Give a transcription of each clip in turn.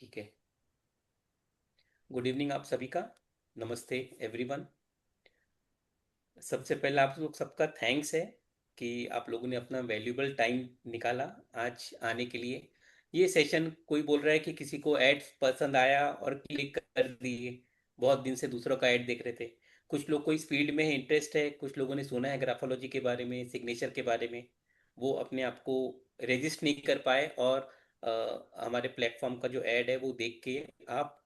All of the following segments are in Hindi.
ठीक है। गुड इवनिंग आप सभी का। नमस्ते एवरीवन। सबसे पहले आप लोग सबका थैंक्स है कि आप लोगों ने अपना वैल्यूबल टाइम निकाला आज आने के लिए। ये सेशन कोई बोल रहा है कि किसी को ऐड पसंद आया और क्लिक कर दिए। बहुत दिन से दूसरों का ऐड देख रहे थे। कुछ लोग को इस फील्ड में इंटरेस्ट है, कुछ लोगों ने सुना है ग्राफोलॉजी के बारे में, सिग्नेचर के बारे में। वो अपने आप को रजिस्ट नहीं कर पाए और हमारे प्लेटफॉर्म का जो ऐड है वो देख के आप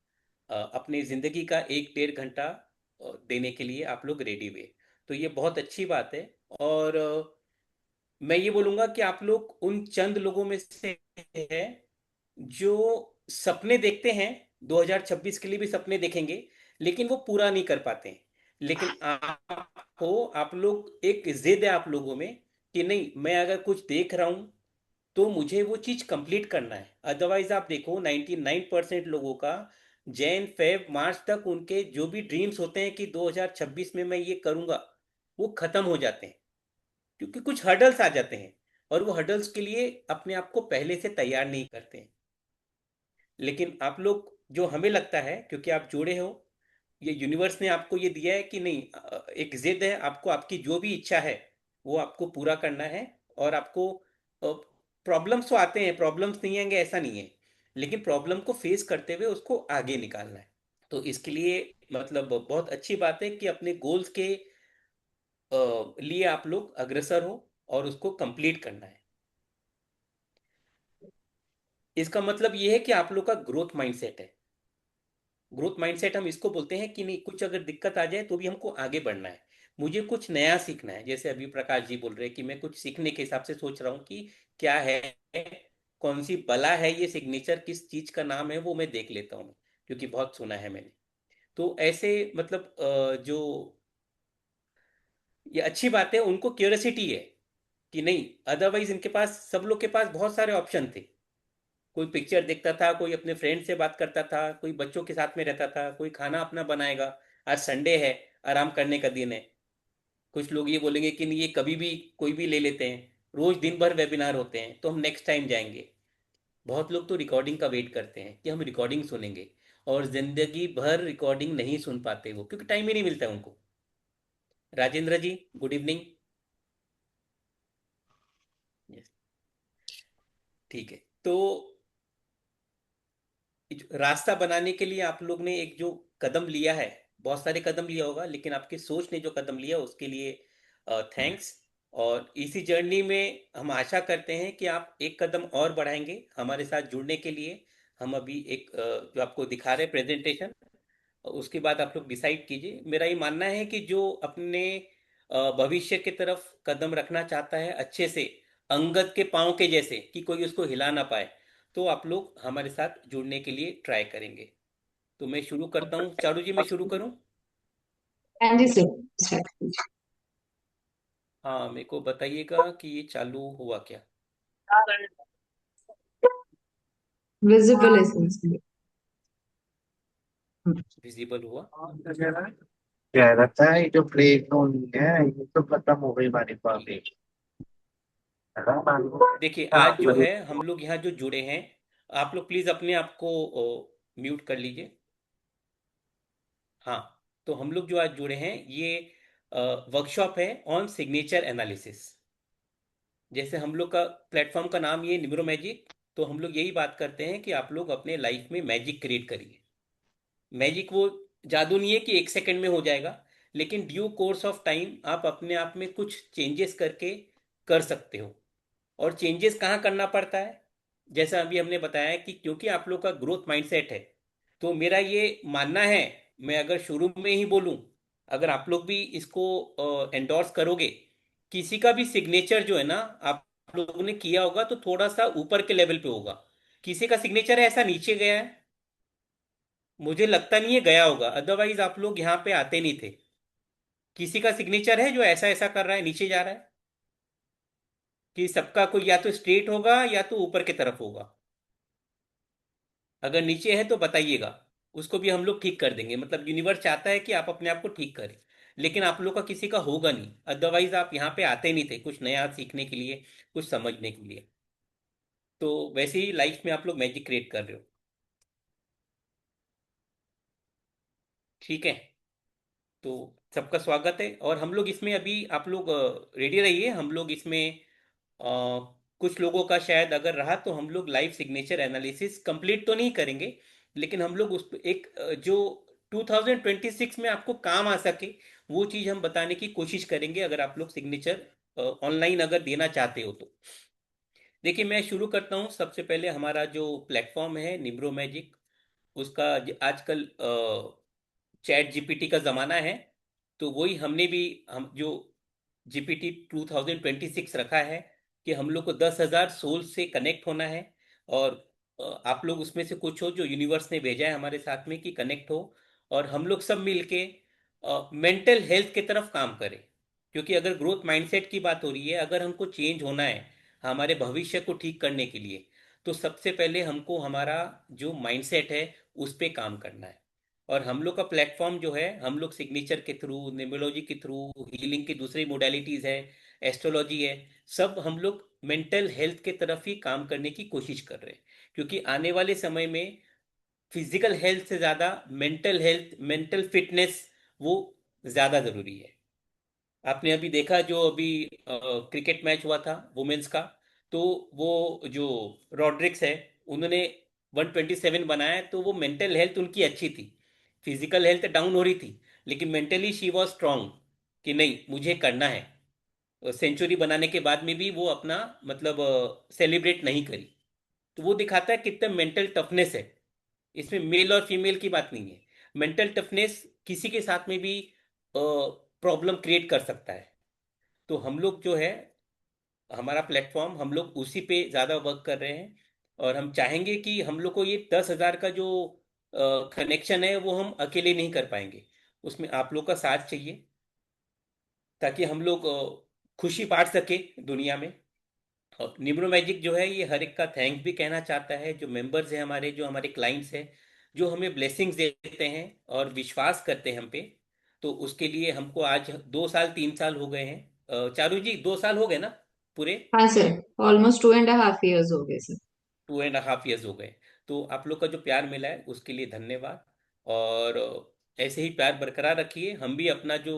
अपनी ज़िंदगी का 1 डेढ़ घंटा देने के लिए आप लोग रेडी हुए। तो ये बहुत अच्छी बात है। और मैं ये बोलूँगा कि आप लोग उन चंद लोगों में से है जो सपने देखते हैं। 2026 के लिए भी सपने देखेंगे, लेकिन वो पूरा नहीं कर पाते हैं। लेकिन आप लोग एक जिद है आप लोगों में कि नहीं, मैं अगर कुछ देख रहा हूँ तो मुझे वो चीज कंप्लीट करना है। अदरवाइज आप देखो 99% लोगों का जैन फेब मार्च तक उनके जो भी ड्रीम्स होते हैं कि 2026 में मैं ये करूंगा, वो खत्म हो जाते हैं क्योंकि कुछ हर्डल्स आ जाते हैं और वो हर्डल्स के लिए अपने आप को पहले से तैयार नहीं करते हैं। लेकिन आप लोग, जो हमें लगता है क्योंकि आप जुड़े हो, ये यूनिवर्स ने आपको ये दिया है कि नहीं, एक जिद है आपको, आपकी जो भी इच्छा है वो आपको पूरा करना है। और आपको प्रॉब्लम्स तो आते हैं, प्रॉब्लम्स नहीं आएंगे ऐसा नहीं है, लेकिन प्रॉब्लम को फेस करते हुए उसको आगे निकालना है। तो इसके लिए मतलब बहुत अच्छी बात है कि अपने गोल्स के लिए आप लोग अग्रसर हो और उसको कंप्लीट करना है। इसका मतलब ये है कि आप लोग का ग्रोथ माइंडसेट है। ग्रोथ माइंडसेट हम इसको बोलते हैं कि नहीं, कुछ अगर दिक्कत आ जाए तो भी हमको आगे बढ़ना है। मुझे कुछ नया सीखना है, जैसे अभी प्रकाश जी बोल रहे हैं कि मैं कुछ सीखने के हिसाब से सोच रहा हूँ कि क्या है, कौन सी बला है ये सिग्नेचर, किस चीज का नाम है वो मैं देख लेता हूँ, क्योंकि बहुत सुना है मैंने। तो ऐसे मतलब जो ये अच्छी बात है, उनको क्यूरियोसिटी है कि नहीं। अदरवाइज इनके पास, सब लोग के पास बहुत सारे ऑप्शन थे। कोई पिक्चर देखता था, कोई अपने फ्रेंड से बात करता था, कोई बच्चों के साथ में रहता था, कोई खाना अपना बनाएगा। आज संडे है, आराम करने का दिन है। कुछ लोग ये बोलेंगे कि नहीं, ये कभी भी कोई भी ले लेते हैं। रोज दिन भर वेबिनार होते हैं तो हम नेक्स्ट टाइम जाएंगे। बहुत लोग तो रिकॉर्डिंग का वेट करते हैं कि हम रिकॉर्डिंग सुनेंगे, और जिंदगी भर रिकॉर्डिंग नहीं सुन पाते वो, क्योंकि टाइम ही नहीं मिलता उनको। राजेंद्र जी, गुड इवनिंग। यस, ठीक है। तो रास्ता बनाने के लिए आप लोग ने एक जो कदम लिया है, बहुत सारे कदम लिया होगा, लेकिन आपकी सोच ने जो कदम लिया उसके लिए थैंक्स। और इसी जर्नी में हम आशा करते हैं कि आप एक कदम और बढ़ाएंगे हमारे साथ जुड़ने के लिए। हम अभी एक जो आपको दिखा रहे प्रेजेंटेशन, उसके बाद आप लोग डिसाइड कीजिए। मेरा ये मानना है कि जो अपने भविष्य की तरफ कदम रखना चाहता है अच्छे से, अंगद के पाँव के जैसे कि कोई उसको हिला ना पाए, तो आप लोग हमारे साथ जुड़ने के लिए ट्राई करेंगे। तो मैं शुरू करता हूँ। चारू जी, मैं शुरू करूँ? हाँ जी सर, स्टार्ट कीजिए। हाँ, मेरे को बताइएगा कि ये चालू हुआ क्या। Visible essentially. विजिबल हुआ। कह रहा है ये जो प्लेट होनी है ये तो खत्म हो गई हमारी ठीक है। पार्टी। है ना हाँ, देखिए, आज जो है हम लोग यहाँ जो जुड़े हैं, आप लोग प्लीज़ अपने आप को म्यूट कर लीजिए। हाँ। तो हम लोग जो आज जुड़े हैं, ये वर्कशॉप है ऑन सिग्नेचर एनालिसिस। जैसे हम लोग का प्लेटफॉर्म का नाम ये न्यूमरो मैजिक, तो हम लोग यही बात करते हैं कि आप लोग अपने लाइफ में मैजिक क्रिएट करिए। मैजिक वो जादू नहीं है कि 1 सेकंड में हो जाएगा, लेकिन ड्यू कोर्स ऑफ टाइम आप अपने आप में कुछ चेंजेस करके कर सकते हो। और चेंजेस कहाँ करना पड़ता है, जैसा अभी हमने बताया है कि क्योंकि आप लोग का ग्रोथ माइंडसेट है, तो मेरा ये मानना है, मैं अगर शुरू में ही बोलूं, अगर आप लोग भी इसको एंडोर्स करोगे, किसी का भी सिग्नेचर जो है ना, आप लोगों ने किया होगा तो थोड़ा सा ऊपर के लेवल पे होगा। किसी का सिग्नेचर है ऐसा नीचे गया है, मुझे लगता नहीं है गया होगा, अदरवाइज आप लोग यहाँ पे आते नहीं थे। किसी का सिग्नेचर है जो ऐसा ऐसा कर रहा है, नीचे जा रहा है, कि सबका कोई या तो स्ट्रेट होगा या तो ऊपर की तरफ होगा। अगर नीचे है तो बताइएगा, उसको भी हम लोग ठीक कर देंगे। मतलब यूनिवर्स चाहता है कि आप अपने आप को ठीक करें, लेकिन आप लोग का किसी का होगा नहीं, अदरवाइज आप यहाँ पे आते नहीं थे कुछ नया सीखने के लिए, कुछ समझने के लिए। तो वैसे ही लाइफ में आप लोग मैजिक क्रिएट कर रहे हो। ठीक है। तो सबका स्वागत है, और हम लोग इसमें अभी, आप लोग रेडी रहिए। हम लोग इसमें अ, कुछ लोगों का शायद अगर रहा तो हम लोग लाइव सिग्नेचर एनालिसिस कंप्लीट तो नहीं करेंगे, लेकिन हम लोग उस पे एक जो 2026 में आपको काम आ सके वो चीज़ हम बताने की कोशिश करेंगे, अगर आप लोग सिग्नेचर ऑनलाइन अगर देना चाहते हो तो। देखिए, मैं शुरू करता हूँ। सबसे पहले हमारा जो प्लेटफॉर्म है निम्रो मैजिक, उसका आजकल चैट जीपीटी का ज़माना है, तो वही हमने भी, हम जो जीपीटी 2026 रखा है कि हम लोग को 10,000 सोल से कनेक्ट होना है। और आप लोग उसमें से कुछ हो जो यूनिवर्स ने भेजा है हमारे साथ में कि कनेक्ट हो, और हम लोग सब मिलके मेंटल हेल्थ की तरफ काम करें। क्योंकि अगर ग्रोथ माइंडसेट की बात हो रही है, अगर हमको चेंज होना है हमारे भविष्य को ठीक करने के लिए, तो सबसे पहले हमको हमारा जो माइंडसेट है उस पे काम करना है। और हम लोग का प्लेटफॉर्म जो है, हम लोग सिग्नेचर के थ्रू, न्यूमरोलॉजी के थ्रू, हीलिंग की दूसरी मोडालिटीज है, एस्ट्रोलॉजी है, सब हम लोग मेंटल हेल्थ के तरफ ही काम करने की कोशिश कर रहे हैं। क्योंकि आने वाले समय में फिजिकल हेल्थ से ज़्यादा मेंटल हेल्थ, मेंटल फिटनेस, वो ज़्यादा ज़रूरी है। आपने अभी देखा जो अभी क्रिकेट मैच हुआ था वुमेन्स का, तो वो जो रॉड्रिक्स है, उन्होंने 127 बनाया, तो वो मेंटल हेल्थ उनकी अच्छी थी। फिजिकल हेल्थ डाउन हो रही थी, लेकिन मेंटली शी वॉज स्ट्रांग कि नहीं मुझे करना है। सेंचुरी बनाने के बाद में भी वो अपना मतलब सेलिब्रेट नहीं करी। तो वो दिखाता है कितना मेंटल टफनेस है। इसमें मेल और फीमेल की बात नहीं है। मेंटल टफनेस किसी के साथ में भी प्रॉब्लम क्रिएट कर सकता है। तो हम लोग जो है, हमारा प्लेटफॉर्म, हम लोग उसी पे ज़्यादा वर्क कर रहे हैं। और हम चाहेंगे कि हम लोग को ये 10,000 का जो कनेक्शन है वो हम अकेले नहीं कर पाएंगे, उसमें आप लोग का साथ चाहिए, ताकि हम लोग खुशी बांट सके दुनिया में। और निब्रो मैजिक जो है, ये हर एक का थैंक भी कहना चाहता है, जो मेंबर्स हैं हमारे, जो हमारे क्लाइंट्स हैं, जो हमें ब्लेसिंग्स देते हैं और विश्वास करते हैं हम पे। तो उसके लिए हमको आज 2 साल 3 साल हो गए हैं। चारू जी, 2 साल हो गए ना पूरे? हाँ सर, ऑलमोस्ट 2.5 years हो गए सर। 2.5 ईयर्स हो गए। तो आप लोग का जो प्यार मिला है उसके लिए धन्यवाद। और ऐसे ही प्यार बरकरार रखिए। हम भी अपना जो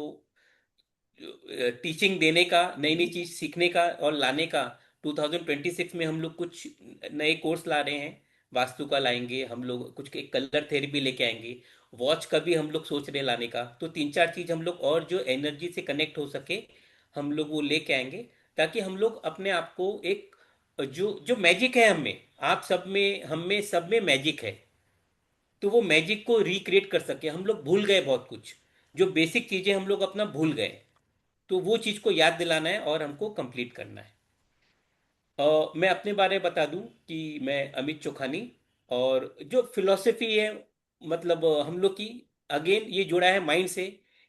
टीचिंग देने का, नई नई चीज सीखने का और लाने का, 2026 में हम लोग कुछ नए कोर्स ला रहे हैं। वास्तु का लाएंगे हम लोग, कुछ एक कलर थेरेपी लेके आएंगे, वॉच का भी हम लोग सोच रहे हैं लाने का। तो 3 4 चीज हम लोग और जो एनर्जी से कनेक्ट हो सके, हम लोग वो लेके आएंगे, ताकि हम लोग अपने आप को एक, जो जो मैजिक है हम में, आप सब में, हम में, सब में मैजिक है, तो वो मैजिक को रिक्रिएट कर सके। हम लोग भूल गए बहुत कुछ, जो बेसिक चीजें हम लोग अपना भूल गए, तो वो चीज़ को याद दिलाना है और हमको कंप्लीट करना है। मैं अपने बारे में बता दूं कि मैं अमित चोखानी, और जो फिलॉसफी है, मतलब हम लोग की, अगेन ये जुड़ा है माइंड से,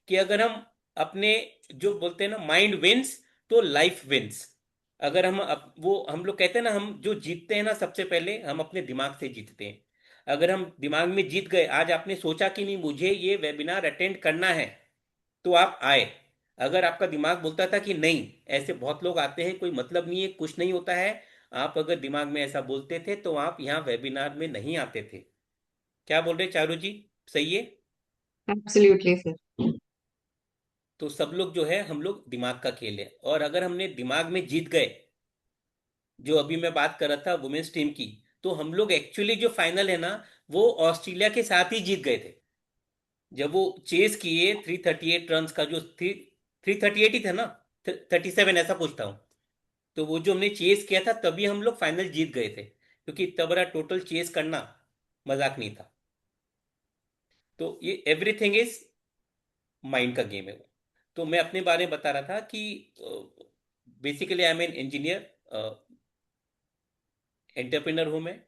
कि अगर हम अपने, जो बोलते हैं ना, माइंड विंस तो लाइफ विंस। अगर वो हम लोग कहते हैं ना, हम जो जीतते हैं ना, सबसे पहले हम अपने दिमाग से जीतते हैं। अगर हम दिमाग में जीत गए, आज आपने सोचा कि नहीं मुझे ये वेबिनार अटेंड करना है, तो आप आए। अगर आपका दिमाग बोलता था कि नहीं, ऐसे बहुत लोग आते हैं, कोई मतलब नहीं है, कुछ नहीं होता है, आप अगर दिमाग में ऐसा बोलते थे तो आप यहाँ वेबिनार में नहीं आते थे। क्या बोल रहे चारू जी? सही है? Absolutely sir. तो सब लोग जो है, हम लोग दिमाग का खेल है, और अगर हमने दिमाग में जीत गए, जो अभी मैं बात कर रहा था वुमेन्स टीम की, तो हम लोग एक्चुअली जो फाइनल है ना, वो ऑस्ट्रेलिया के साथ ही जीत गए थे। जब वो चेस किए 338 रन का, जो 338 ही था ना, 37 ऐसा कुछ था। तो वो जो हमने चेस किया था, तभी हम लोग फाइनल जीत गए थे, क्योंकि इतना बड़ा टोटल चेस करना मजाक नहीं था। तो ये एवरीथिंग इज माइंड का गेम है वो। तो मैं अपने बारे में बता रहा था कि basically I am an engineer, entrepreneur हूँ मैं,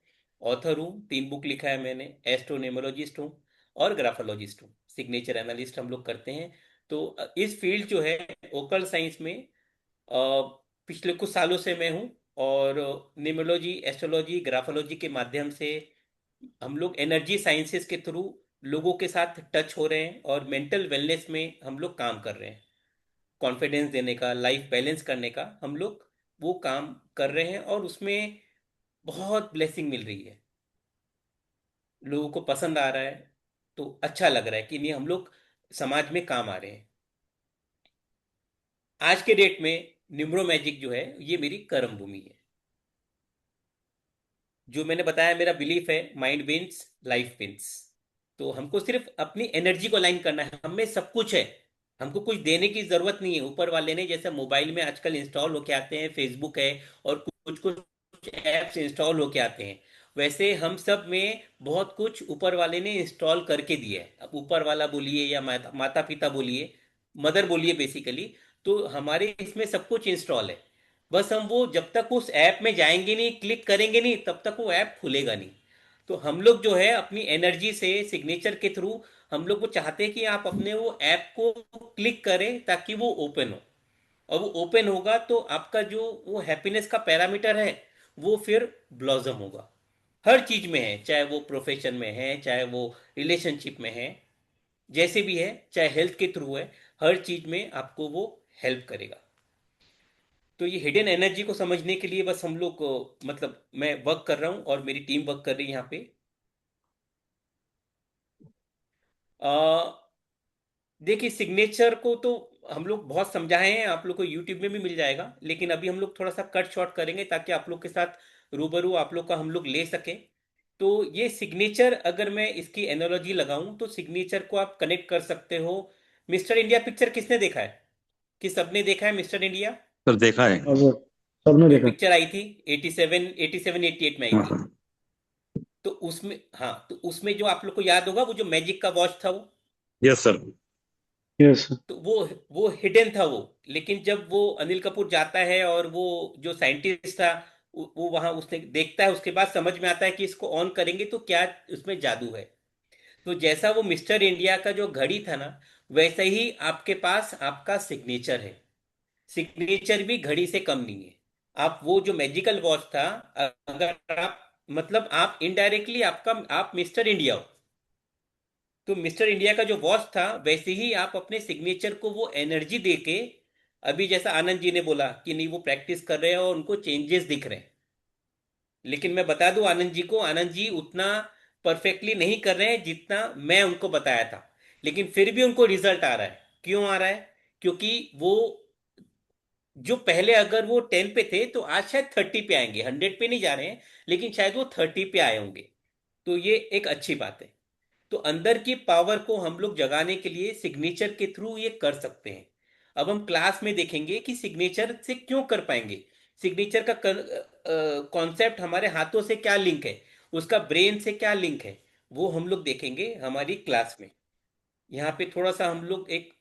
ऑथर हूँ, 3 बुक लिखा है मैंने, एस्ट्रोनोमोलॉजिस्ट हूँ और ग्राफोलॉजिस्ट हूँ, सिग्नेचर एनालिस्ट हम लोग करते हैं। तो इस फील्ड जो है, ओकल साइंस में, पिछले कुछ सालों से मैं हूँ। और न्यूमरोलॉजी, एस्ट्रोलॉजी, ग्राफोलॉजी के माध्यम से हम लोग एनर्जी साइंसेस के थ्रू लोगों के साथ टच हो रहे हैं, और मेंटल वेलनेस में हम लोग काम कर रहे हैं। कॉन्फिडेंस देने का, लाइफ बैलेंस करने का हम लोग वो काम कर रहे हैं, और उसमें बहुत ब्लेसिंग मिल रही है, लोगों को पसंद आ रहा है। तो अच्छा लग रहा है कि नहीं, हम लोग समाज में काम आ रहे हैं। आज के डेट में न्यूमरो मैजिक जो है ये मेरी कर्म भूमि है। जो मैंने बताया, मेरा बिलीफ है, माइंड विंस लाइफ विंस। तो हमको सिर्फ अपनी एनर्जी को अलाइन करना है, हमें सब कुछ है। हमको कुछ देने की जरूरत नहीं है, ऊपर वाले ने जैसे मोबाइल में आजकल इंस्टॉल होके आते हैं, फेसबुक है और कुछ कुछ ऐप्स इंस्टॉल होके आते हैं, वैसे हम सब में बहुत कुछ ऊपर वाले ने इंस्टॉल करके दिया है। अब ऊपर वाला बोलिए या माता पिता बोलिए, मदर बोलिए बेसिकली, तो हमारे इसमें सब कुछ इंस्टॉल है। बस हम वो जब तक उस ऐप में जाएंगे नहीं, क्लिक करेंगे नहीं, तब तक वो ऐप खुलेगा नहीं। तो हम लोग जो है अपनी एनर्जी से सिग्नेचर के थ्रू हम लोग वो चाहते हैं कि आप अपने वो ऐप को क्लिक करें ताकि वो ओपन हो। और वो ओपन होगा तो आपका जो वो हैप्पीनेस का पैरामीटर है वो फिर ब्लॉसम होगा। हर चीज में है, चाहे वो प्रोफेशन में है, चाहे वो रिलेशनशिप में है, जैसे भी है, चाहे हेल्थ के थ्रू है, हर चीज में आपको वो हेल्प करेगा। तो ये हिडन एनर्जी को समझने के लिए बस हम लोग मतलब मैं वर्क कर रहा हूँ और मेरी टीम वर्क कर रही है यहाँ पे। देखिए, सिग्नेचर को तो हम लोग बहुत समझाए हैं, आप लोग को यूट्यूब में भी मिल जाएगा, लेकिन अभी हम लोग थोड़ा सा कट शॉर्ट करेंगे ताकि आप लोग के साथ रूबरू आप लोग का हम लोग ले सकें। तो ये सिग्नेचर, अगर मैं इसकी एनालॉजी लगाऊं तो सिग्नेचर को आप कनेक्ट कर सकते हो। मिस्टर इंडिया पिक्चर किसने देखा है? कि सबने देखा है मिस्टर इंडिया? सर देखा है। और वो सबने जो देखा। पिक्चर आई थी 87 88 में आई हाँ थी। सर। तो उसमें, हाँ, तो उसमें जो आप लोग को याद होगा वो जो मैजिक का वॉच था वो, यस सर। यस। तो वो हिडन था वो। लेकिन जब वो अनिल कपूर जाता है और वो जो साइंटिस्ट था वो वहां उसने देखता है, उसके बाद समझ में आता है कि इसको ऑन करेंगे तो क्या उसमें जादू है। तो जैसा वो मिस्टर इंडिया का जो घड़ी था ना, वैसे ही आपके पास आपका सिग्नेचर है। सिग्नेचर भी घड़ी से कम नहीं है। आप वो जो मैजिकल वॉच था, अगर आप मतलब आप इनडायरेक्टली आपका आप मिस्टर इंडिया हो, तो मिस्टर इंडिया का जो वॉच था वैसे ही आप अपने सिग्नेचर को वो एनर्जी देके, अभी जैसा आनंद जी ने बोला कि नहीं वो प्रैक्टिस कर रहे हैं और उनको चेंजेस दिख रहे हैं, लेकिन मैं बता दूं आनंद जी को, आनंद जी उतना परफेक्टली नहीं कर रहे हैं जितना मैं उनको बताया था, लेकिन फिर भी उनको रिजल्ट आ रहा है। क्यों आ रहा है? क्योंकि वो जो पहले अगर वो 10 पे थे तो आज शायद 30 पे आएंगे, 100 पे नहीं जा रहे हैं, लेकिन शायद वो 30 पे आए होंगे। तो ये एक अच्छी बात है। तो अंदर की पावर को हम लोग जगाने के लिए सिग्नेचर के थ्रू ये कर सकते हैं। अब हम क्लास में देखेंगे कि सिग्नेचर से क्यों कर पाएंगे, सिग्नेचर का कॉन्सेप्ट हमारे हाथों से क्या लिंक है, उसका ब्रेन से क्या लिंक है, वो हम लोग देखेंगे हमारी क्लास में। यहाँ पे थोड़ा सा हम लोग एक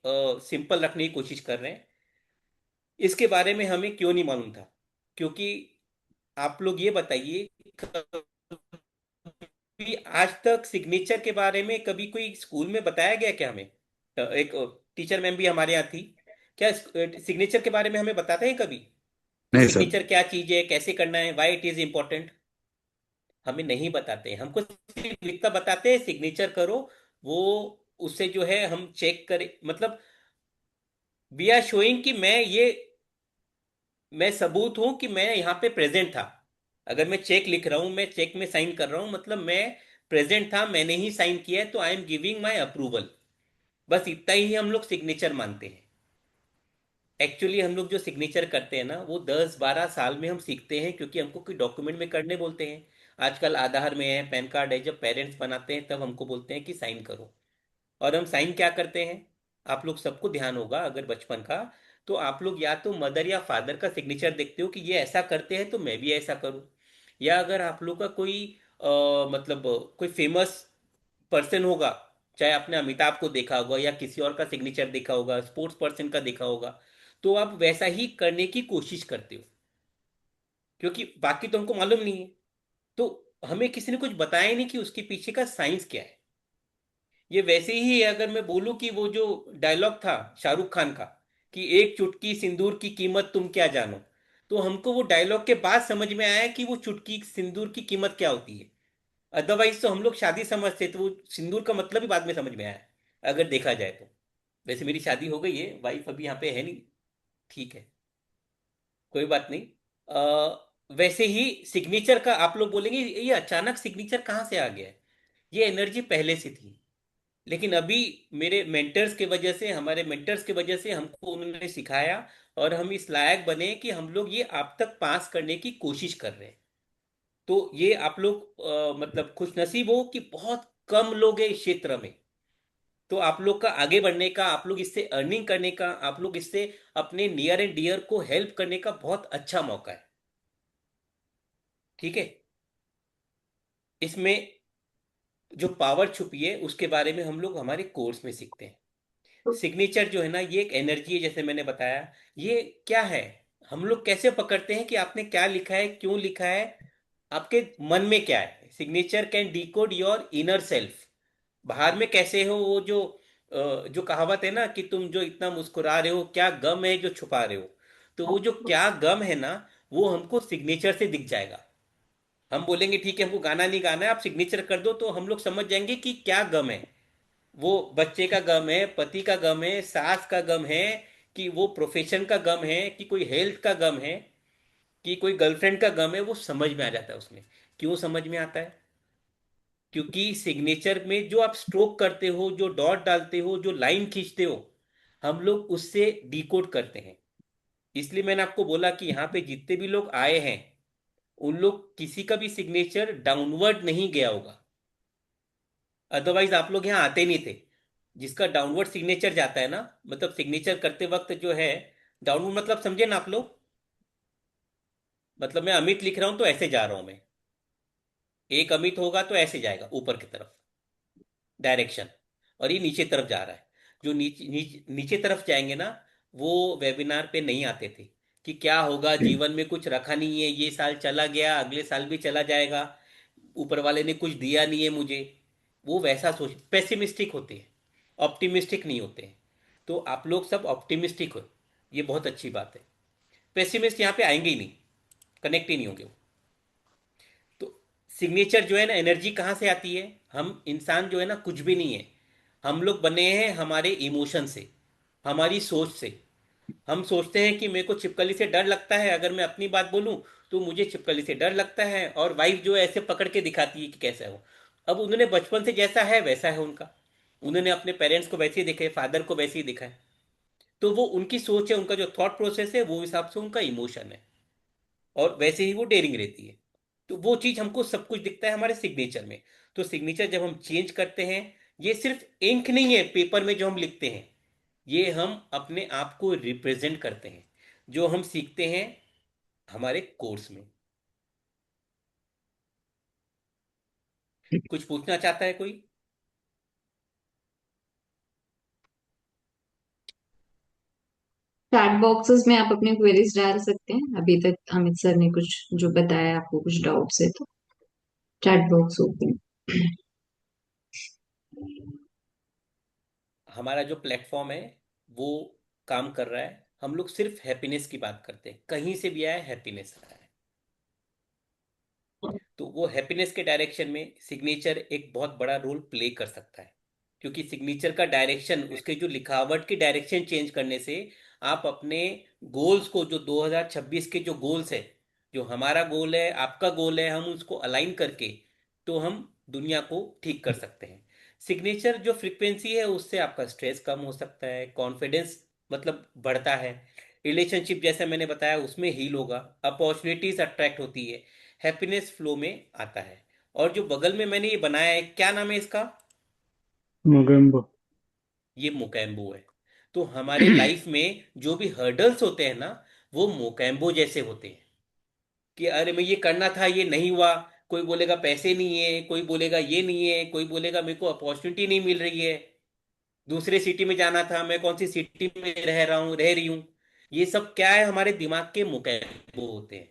सिंपल रखने की कोशिश कर रहे हैं। इसके बारे में हमें क्यों नहीं मालूम था? क्योंकि आप लोग ये बताइए, कभी आज तक सिग्नेचर के बारे में कभी कोई स्कूल में बताया गया क्या हमें? एक टीचर मैम भी हमारे यहाँ थी, क्या सिग्नेचर के बारे में हमें बताते हैं कभी कि नहीं सर। सिग्नेचर क्या चीज है, कैसे करना है, वाई इट इज इंपॉर्टेंट? हमें नहीं बताते हैं, हमको सिर्फ लिखता बताते हैं सिग्नेचर करो। वो उससे जो है हम चेक करें, मतलब वी आर शोइंग कि मैं सबूत हूं कि मैं यहाँ पे प्रेजेंट था। अगर मैं चेक लिख रहा हूं, मैं चेक में साइन कर रहा हूं, मतलब मैं प्रेजेंट था, मैंने ही साइन किया है, तो I am giving my approval. बस इतना ही हम लोग सिग्नेचर मानते हैं। एक्चुअली हम लोग जो सिग्नेचर करते हैं ना, वो 10 12 साल में हम सीखते हैं, क्योंकि हमको कोई डॉक्यूमेंट में करने बोलते हैं। आजकल आधार में है, पैन कार्ड है, जब पेरेंट्स बनाते हैं तब हमको बोलते हैं कि साइन करो। और हम साइन क्या करते हैं? आप लोग सबको ध्यान होगा अगर बचपन का, तो आप लोग या तो मदर या फादर का सिग्नेचर देखते हो कि ये ऐसा करते हैं तो मैं भी ऐसा करूं। या अगर आप लोग का कोई मतलब कोई फेमस पर्सन होगा, चाहे आपने अमिताभ को देखा होगा या किसी और का सिग्नेचर देखा होगा, स्पोर्ट्स पर्सन का देखा होगा, तो आप वैसा ही करने की कोशिश करते हो, क्योंकि बाकी तो हमको मालूम नहीं है। तो हमें किसी ने कुछ बताया ही नहीं कि उसके पीछे का साइंस क्या है। ये वैसे ही है, अगर मैं बोलूं कि वो जो डायलॉग था शाहरुख खान का, कि एक चुटकी सिंदूर की कीमत तुम क्या जानो, तो हमको वो डायलॉग के बाद समझ में आया कि वो चुटकी सिंदूर की कीमत क्या होती है। अदरवाइज तो हम लोग शादी समझते, तो वो सिंदूर का मतलब ही बाद में समझ में आया, अगर देखा जाए तो। वैसे मेरी शादी हो गई है, वाइफ अभी यहाँ पे है नहीं, ठीक है, कोई बात नहीं। वैसे ही सिग्नेचर का आप लोग बोलेंगे ये अचानक सिग्नेचर कहाँ से आ गया है? ये एनर्जी पहले से थी। लेकिन अभी मेरे मेंटर्स के वजह से, हमारे मेंटर्स के वजह से हमको उन्होंने सिखाया और हम इस लायक बने कि हम लोग ये आप तक पास करने की कोशिश कर रहे हैं। तो ये आप लोग मतलब खुश नसीब हो कि बहुत कम लोग हैं इस क्षेत्र में। तो आप लोग का आगे बढ़ने का, आप लोग इससे अर्निंग करने का, आप लोग इससे अपने नियर एंड डियर को हेल्प करने का बहुत अच्छा मौका है। ठीक है। इसमें जो पावर छुपी है उसके बारे में हम लोग हमारे कोर्स में सीखते हैं। सिग्नेचर जो है ना, ये एक एनर्जी है, जैसे मैंने बताया। ये क्या है, हम लोग कैसे पकड़ते हैं कि आपने क्या लिखा है, क्यों लिखा है, आपके मन में क्या है। Signature can decode your inner self. बाहर में कैसे हो, वो जो जो कहावत है ना कि तुम जो इतना मुस्कुरा रहे हो, क्या गम है जो छुपा रहे हो। तो वो जो क्या गम है ना, वो हमको सिग्नेचर से दिख जाएगा। हम बोलेंगे ठीक है, हमको गाना नहीं गाना है, आप सिग्नेचर कर दो, तो हम लोग समझ जाएंगे कि क्या गम है। वो बच्चे का गम है, पति का गम है, सास का गम है, कि वो प्रोफेशन का गम है, कि कोई हेल्थ का गम है, कि कोई गर्लफ्रेंड का गम है। वो समझ में आ जाता है उसमें। क्यों समझ में आता है? क्योंकि सिग्नेचर में जो आप स्ट्रोक करते हो, जो डॉट डालते हो, जो लाइन खींचते हो, हम लोग उससे डिकोड करते हैं। इसलिए मैंने आपको बोला कि यहाँ पे जितने भी लोग आए हैं, उन लोग किसी का भी सिग्नेचर डाउनवर्ड नहीं गया होगा। अदरवाइज आप लोग यहाँ आते नहीं थे। जिसका डाउनवर्ड सिग्नेचर जाता है ना, मतलब सिग्नेचर करते वक्त जो है, डाउनवर्ड मतलब समझे ना आप लोग। मतलब मैं अमित लिख रहा हूं तो ऐसे जा रहा हूं मैं। एक अमित होगा तो ऐसे जाएगा ऊपर की तरफ, डायरेक्शन। और ये नीचे तरफ जा रहा है। जो नीचे तरफ जाएंगे ना, वो वेबिनार पे नहीं आते थे। कि क्या होगा, जीवन में कुछ रखा नहीं है, ये साल चला गया, अगले साल भी चला जाएगा, ऊपर वाले ने कुछ दिया नहीं है मुझे। वो वैसा सोच, पेसिमिस्टिक होते हैं, ऑप्टिमिस्टिक नहीं होते हैं। तो आप लोग सब ऑप्टिमिस्टिक हो, ये बहुत अच्छी बात है। पेसिमिस्ट यहाँ पे आएंगे ही नहीं, कनेक्ट ही नहीं होंगे वो। तो सिग्नेचर जो है ना, एनर्जी कहाँ से आती है? हम इंसान जो है ना, कुछ भी नहीं है। हम लोग बने हैं हमारे इमोशन से, हमारी सोच से। हम सोचते हैं कि मेरे को छिपकली से डर लगता है। अगर मैं अपनी बात बोलूं तो मुझे छिपकली से डर लगता है, और वाइफ जो है ऐसे पकड़ के दिखाती है कि कैसा है वो। अब उन्होंने बचपन से जैसा है वैसा है उनका। उन्होंने अपने पेरेंट्स को वैसे ही देखा है, फादर को वैसे ही देखा है। तो वो उनकी सोच है, उनका जो थॉट प्रोसेस है, वो हिसाब से उनका इमोशन है। और वैसे ही वो डेयरिंग रहती है। तो वो चीज हमको सब कुछ दिखता है हमारे सिग्नेचर में। तो सिग्नेचर जब हम चेंज करते हैं, ये सिर्फ इंक नहीं है पेपर में जो हम लिखते हैं, ये हम अपने आप को रिप्रेजेंट करते हैं, जो हम सीखते हैं हमारे कोर्स में। कुछ पूछना चाहता है कोई? चैट बॉक्सेस में आप अपने क्वेरीज डाल सकते हैं। अभी तक अमित सर ने कुछ जो बताया, आपको कुछ डाउट्स है तो चैट बॉक्स ओपन। हमारा जो प्लेटफॉर्म है वो काम कर रहा है। हम लोग सिर्फ हैप्पीनेस की बात करते हैं, कहीं से भी आए हैप्पीनेस आया है। तो वो हैप्पीनेस के डायरेक्शन में सिग्नेचर एक बहुत बड़ा रोल प्ले कर सकता है। क्योंकि सिग्नेचर का डायरेक्शन, उसके जो लिखावट की डायरेक्शन चेंज करने से आप अपने गोल्स को, जो 2026 के जो गोल्स है, जो हमारा गोल है, आपका गोल है, हम उसको अलाइन करके तो हम दुनिया को ठीक कर सकते हैं। सिग्नेचर जो फ्रीक्वेंसी है, उससे आपका स्ट्रेस कम हो सकता है, कॉन्फिडेंस मतलब बढ़ता है, रिलेशनशिप जैसे मैंने बताया उसमें हील होगा, अपॉर्चुनिटीज अट्रैक्ट होती है, हैप्पीनेस फ्लो में आता है। और जो बगल में मैंने ये बनाया है, क्या नाम है इसका? मोगेम्बो। ये मोकैम्बो है। तो हमारे लाइफ में जो भी हर्डल्स होते हैं ना, वो मोकैम्बो जैसे होते हैं। कि अरे मैं ये करना था, ये नहीं हुआ। कोई बोलेगा पैसे नहीं है, कोई बोलेगा ये नहीं है, कोई बोलेगा मेरे को अपॉर्चुनिटी नहीं मिल रही है, दूसरे सिटी में जाना था, मैं कौन सी सिटी में रह रहा हूँ, रह रही हूँ। ये सब क्या है, हमारे दिमाग के मुकैम्बो होते हैं।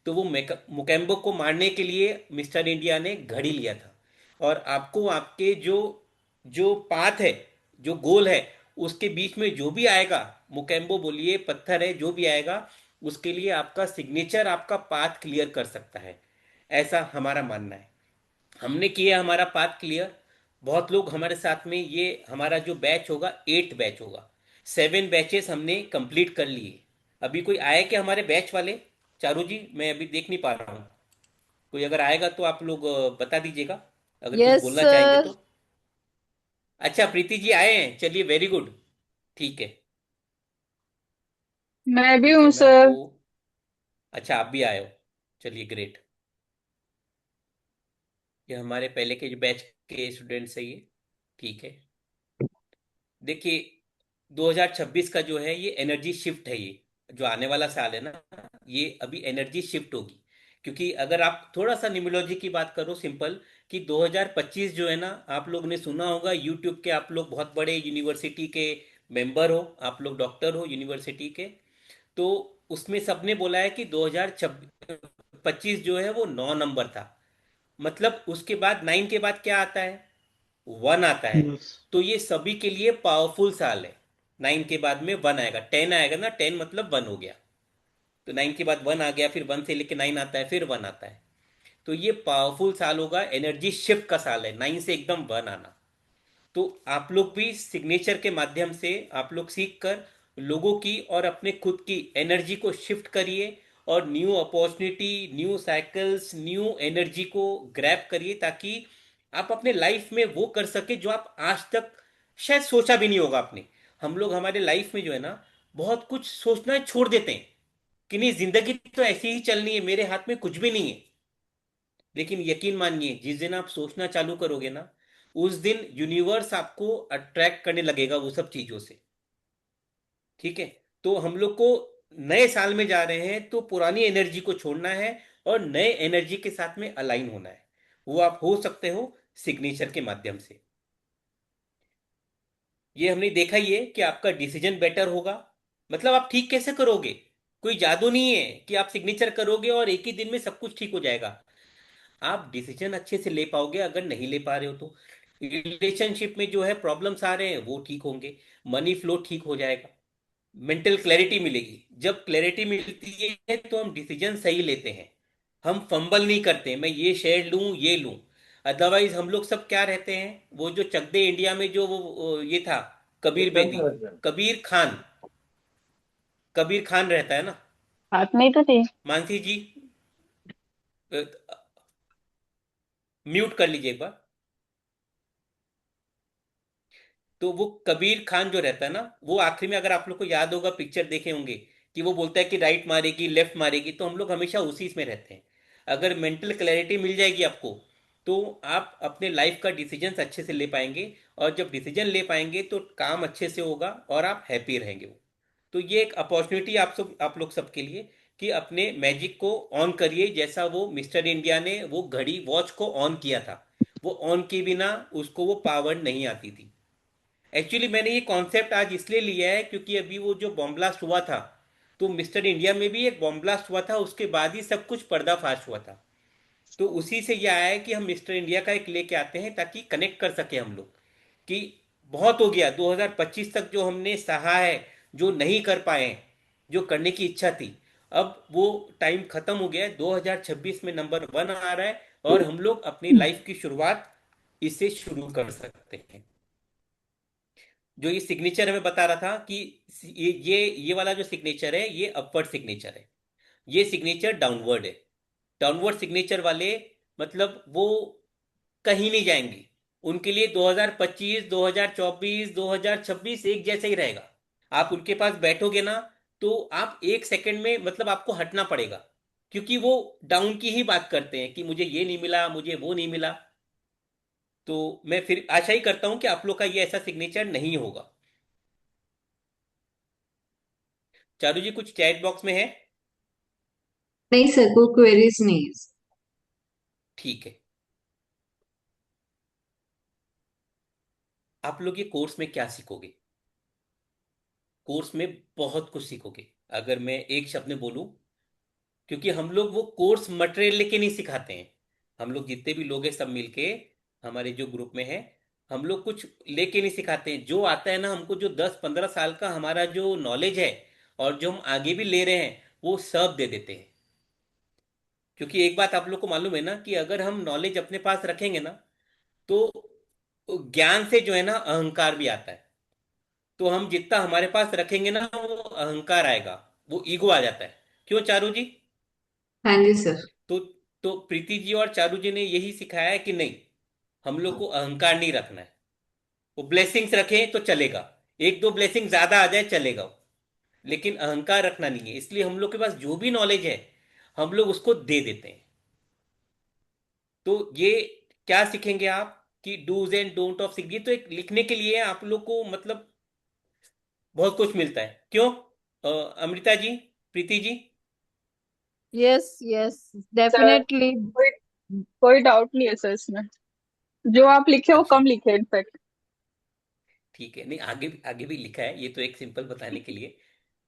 तो वो मुकेम्बो को मारने के लिए मिस्टर इंडिया ने घड़ी लिया था। और आपको आपके जो जो पाथ है, जो गोल है, उसके बीच में जो भी आएगा, मुकेम्बो बोलिए, पत्थर है, जो भी आएगा, उसके लिए आपका सिग्नेचर आपका पाथ क्लियर कर सकता है। ऐसा हमारा मानना है। हमने किया हमारा पाथ क्लियर। बहुत लोग हमारे साथ में, ये हमारा जो बैच होगा 8 बैच होगा, 7 बैचेस हमने कंप्लीट कर लिए। अभी कोई आए क्या हमारे बैच वाले? चारू जी, मैं अभी देख नहीं पा रहा हूँ। कोई अगर आएगा तो आप लोग बता दीजिएगा, अगर कुछ यस बोलना चाहेंगे सर। तो। अच्छा, प्रीति जी आए हैं, चलिए वेरी गुड। ठीक है। मैं भी ठीक है, हूँ मैं आपको। सर। अच्छा, आप भी आए हो। चलिए ग्रेट। ये हमारे पहले के जो बैच के स्टूडेंट्स है ये। ठीक है। देखिए, 2026 का जो है ये एनर्जी शिफ्ट है, ये जो आने वाला साल है ना, ये अभी एनर्जी शिफ्ट होगी। क्योंकि अगर आप थोड़ा सा न्यूमरोलॉजी की बात करो सिंपल, कि 2025 जो है ना, आप लोग ने सुना होगा यूट्यूब के, आप लोग बहुत बड़े यूनिवर्सिटी के मेंबर हो, आप लोग डॉक्टर हो यूनिवर्सिटी के, तो उसमें सबने बोला है कि 2025 जो है वो 9 नंबर था। मतलब उसके बाद 9 के बाद क्या आता है? 1 आता है। यस। तो ये सभी के लिए पावरफुल साल है। 9 के बाद में 1 आएगा, 10 आएगा ना, 10 मतलब 1 हो गया। तो 9 के बाद 1 आ गया, फिर 1 से लेके 9 आता है, फिर 1 आता है। तो ये पावरफुल साल होगा, एनर्जी शिफ्ट का साल है, 9 से एकदम 1 आना। तो आप लोग भी सिग्नेचर के माध्यम से आप लोग सीख कर लोगों की और अपने खुद की एनर्जी को शिफ्ट करिए, और new opportunity, new cycles, new energy को ग्रैब करिए, ताकि आप अपने लाइफ में वो कर सके जो आप आज तक शायद सोचा भी नहीं होगा आपने। हम लोग हमारे लाइफ में जो है ना, बहुत कुछ सोचना छोड़ देते हैं कि नहीं, जिंदगी तो ऐसी ही चलनी है, मेरे हाथ में कुछ भी नहीं है। लेकिन यकीन मानिए, जिस दिन आप सोचना चालू करोगे ना, उस दिन यूनिवर्स आपको अट्रैक्ट करने लगेगा वो सब चीजों से। ठीक है। तो हम लोग को नए साल में जा रहे हैं, तो पुरानी एनर्जी को छोड़ना है और नए एनर्जी के साथ में अलाइन होना है। वो आप हो सकते हो सिग्नेचर के माध्यम से। ये हमने देखा ही है कि आपका डिसीजन बेटर होगा। मतलब आप ठीक कैसे करोगे? कोई जादू नहीं है कि आप सिग्नेचर करोगे और एक ही दिन में सब कुछ ठीक हो जाएगा। आप डिसीजन अच्छे से ले पाओगे, अगर नहीं ले पा रहे हो तो रिलेशनशिप में जो है प्रॉब्लम्स आ रहे हैं वो ठीक होंगे, मनी फ्लो ठीक हो जाएगा, मेंटल क्लैरिटी मिलेगी। जब क्लैरिटी मिलती है तो हम डिसीजन सही लेते हैं, हम फंबल नहीं करते, मैं ये शेयर लूं ये लूं। अदरवाइज हम लोग सब क्या रहते हैं, वो जो चक दे इंडिया में जो वो ये था, कबीर बेदी, कबीर खान, कबीर खान रहता है ना। हाथ में ही तो थी। मानसी जी, म्यूट कर लीजिए एक बार। तो वो कबीर खान जो रहता है ना, वो आखिरी में, अगर आप लोग को याद होगा, पिक्चर देखे होंगे, कि वो बोलता है कि राइट मारेगी लेफ्ट मारेगी, तो हम लोग हमेशा उसी में रहते हैं। अगर मेंटल क्लैरिटी मिल जाएगी आपको, तो आप अपने लाइफ का डिसीजंस अच्छे से ले पाएंगे, और जब डिसीजन ले पाएंगे तो काम अच्छे से होगा और आप हैप्पी रहेंगे। तो ये एक अपॉर्चुनिटी आप लोग सबके लिए, कि अपने मैजिक को ऑन करिए, जैसा वो मिस्टर इंडिया ने वो घड़ी वॉच को ऑन किया था। वो ऑन किए बिना उसको वो पावर नहीं आती थी। एक्चुअली मैंने ये कॉन्सेप्ट आज इसलिए लिया है क्योंकि अभी वो जो बॉम्ब ब्लास्ट हुआ था, तो मिस्टर इंडिया में भी एक बॉम्ब ब्लास्ट हुआ था, उसके बाद ही सब कुछ पर्दाफाश हुआ था। तो उसी से ये आया है कि हम मिस्टर इंडिया का एक लेके आते हैं, ताकि कनेक्ट कर सके हम लोग, कि बहुत हो गया 2025 तक जो हमने सहा है, जो नहीं कर पाए हैं, जो करने की इच्छा थी, अब वो टाइम खत्म हो गया है। 2026 में नंबर 1 आ रहा है, और हम लोग अपनी लाइफ की शुरुआत इससे शुरू कर सकते हैं। जो ये सिग्नेचर हमें बता रहा था कि ये वाला जो सिग्नेचर है ये अपवर्ड सिग्नेचर है, ये सिग्नेचर डाउनवर्ड है। डाउनवर्ड सिग्नेचर वाले, मतलब वो कहीं नहीं जाएंगे। उनके लिए 2025, 2024, 2026 एक जैसा ही रहेगा। आप उनके पास बैठोगे ना, तो आप एक सेकंड में, मतलब आपको हटना पड़ेगा, क्योंकि वो डाउन की ही बात करते हैं कि मुझे ये नहीं मिला, मुझे वो नहीं मिला। तो मैं फिर आशा ही करता हूं कि आप लोग का ये ऐसा सिग्नेचर नहीं होगा। चारू जी, कुछ चैट बॉक्स में है? नहीं सर, कोई क्वेरीज नहीं है। ठीक है। आप लोग ये कोर्स में क्या सीखोगे? कोर्स में बहुत कुछ सीखोगे। अगर मैं एक शब्द में बोलूं, क्योंकि हम लोग वो कोर्स मटेरियल लेके नहीं सिखाते हैं। हम लोग जितने भी लोग हैं सब मिलके, हमारे जो ग्रुप में है, हम लोग कुछ लेके नहीं सिखाते हैं। जो आता है ना हमको, जो 10-15 साल का हमारा जो नॉलेज है, और जो हम आगे भी ले रहे हैं, वो सब दे देते हैं। क्योंकि एक बात आप लोग को मालूम है ना, कि अगर हम नॉलेज अपने पास रखेंगे ना, तो ज्ञान से जो है ना अहंकार भी आता है। तो हम जितना हमारे पास रखेंगे ना, वो अहंकार आएगा, वो ईगो आ जाता है। क्यों चारू जी? हाँ जी सर। तो प्रीति जी और चारू जी ने यही सिखाया है कि नहीं, हम लोग को अहंकार नहीं रखना है। वो ब्लेसिंग्स रखें तो चलेगा, एक दो ब्लेसिंग ज्यादा आ जाए चलेगा, लेकिन अहंकार रखना नहीं है। इसलिए हम लोग के पास जो भी नॉलेज है हम लोग उसको दे देते हैं। तो ये क्या सीखेंगे आप कि dos and don't of singing, तो एक लिखने के लिए आप लोग को मतलब बहुत कुछ मिलता है, क्यों Amrita ji, Preeti ji? Yes yes, sir definitely. कोई कोई डाउट नहीं है सर इसमें। जो आप लिखे वो अच्छा, कम लिखे इनफैक्ट। ठीक है, नहीं आगे आगे भी लिखा है, ये तो एक सिंपल बताने के लिए।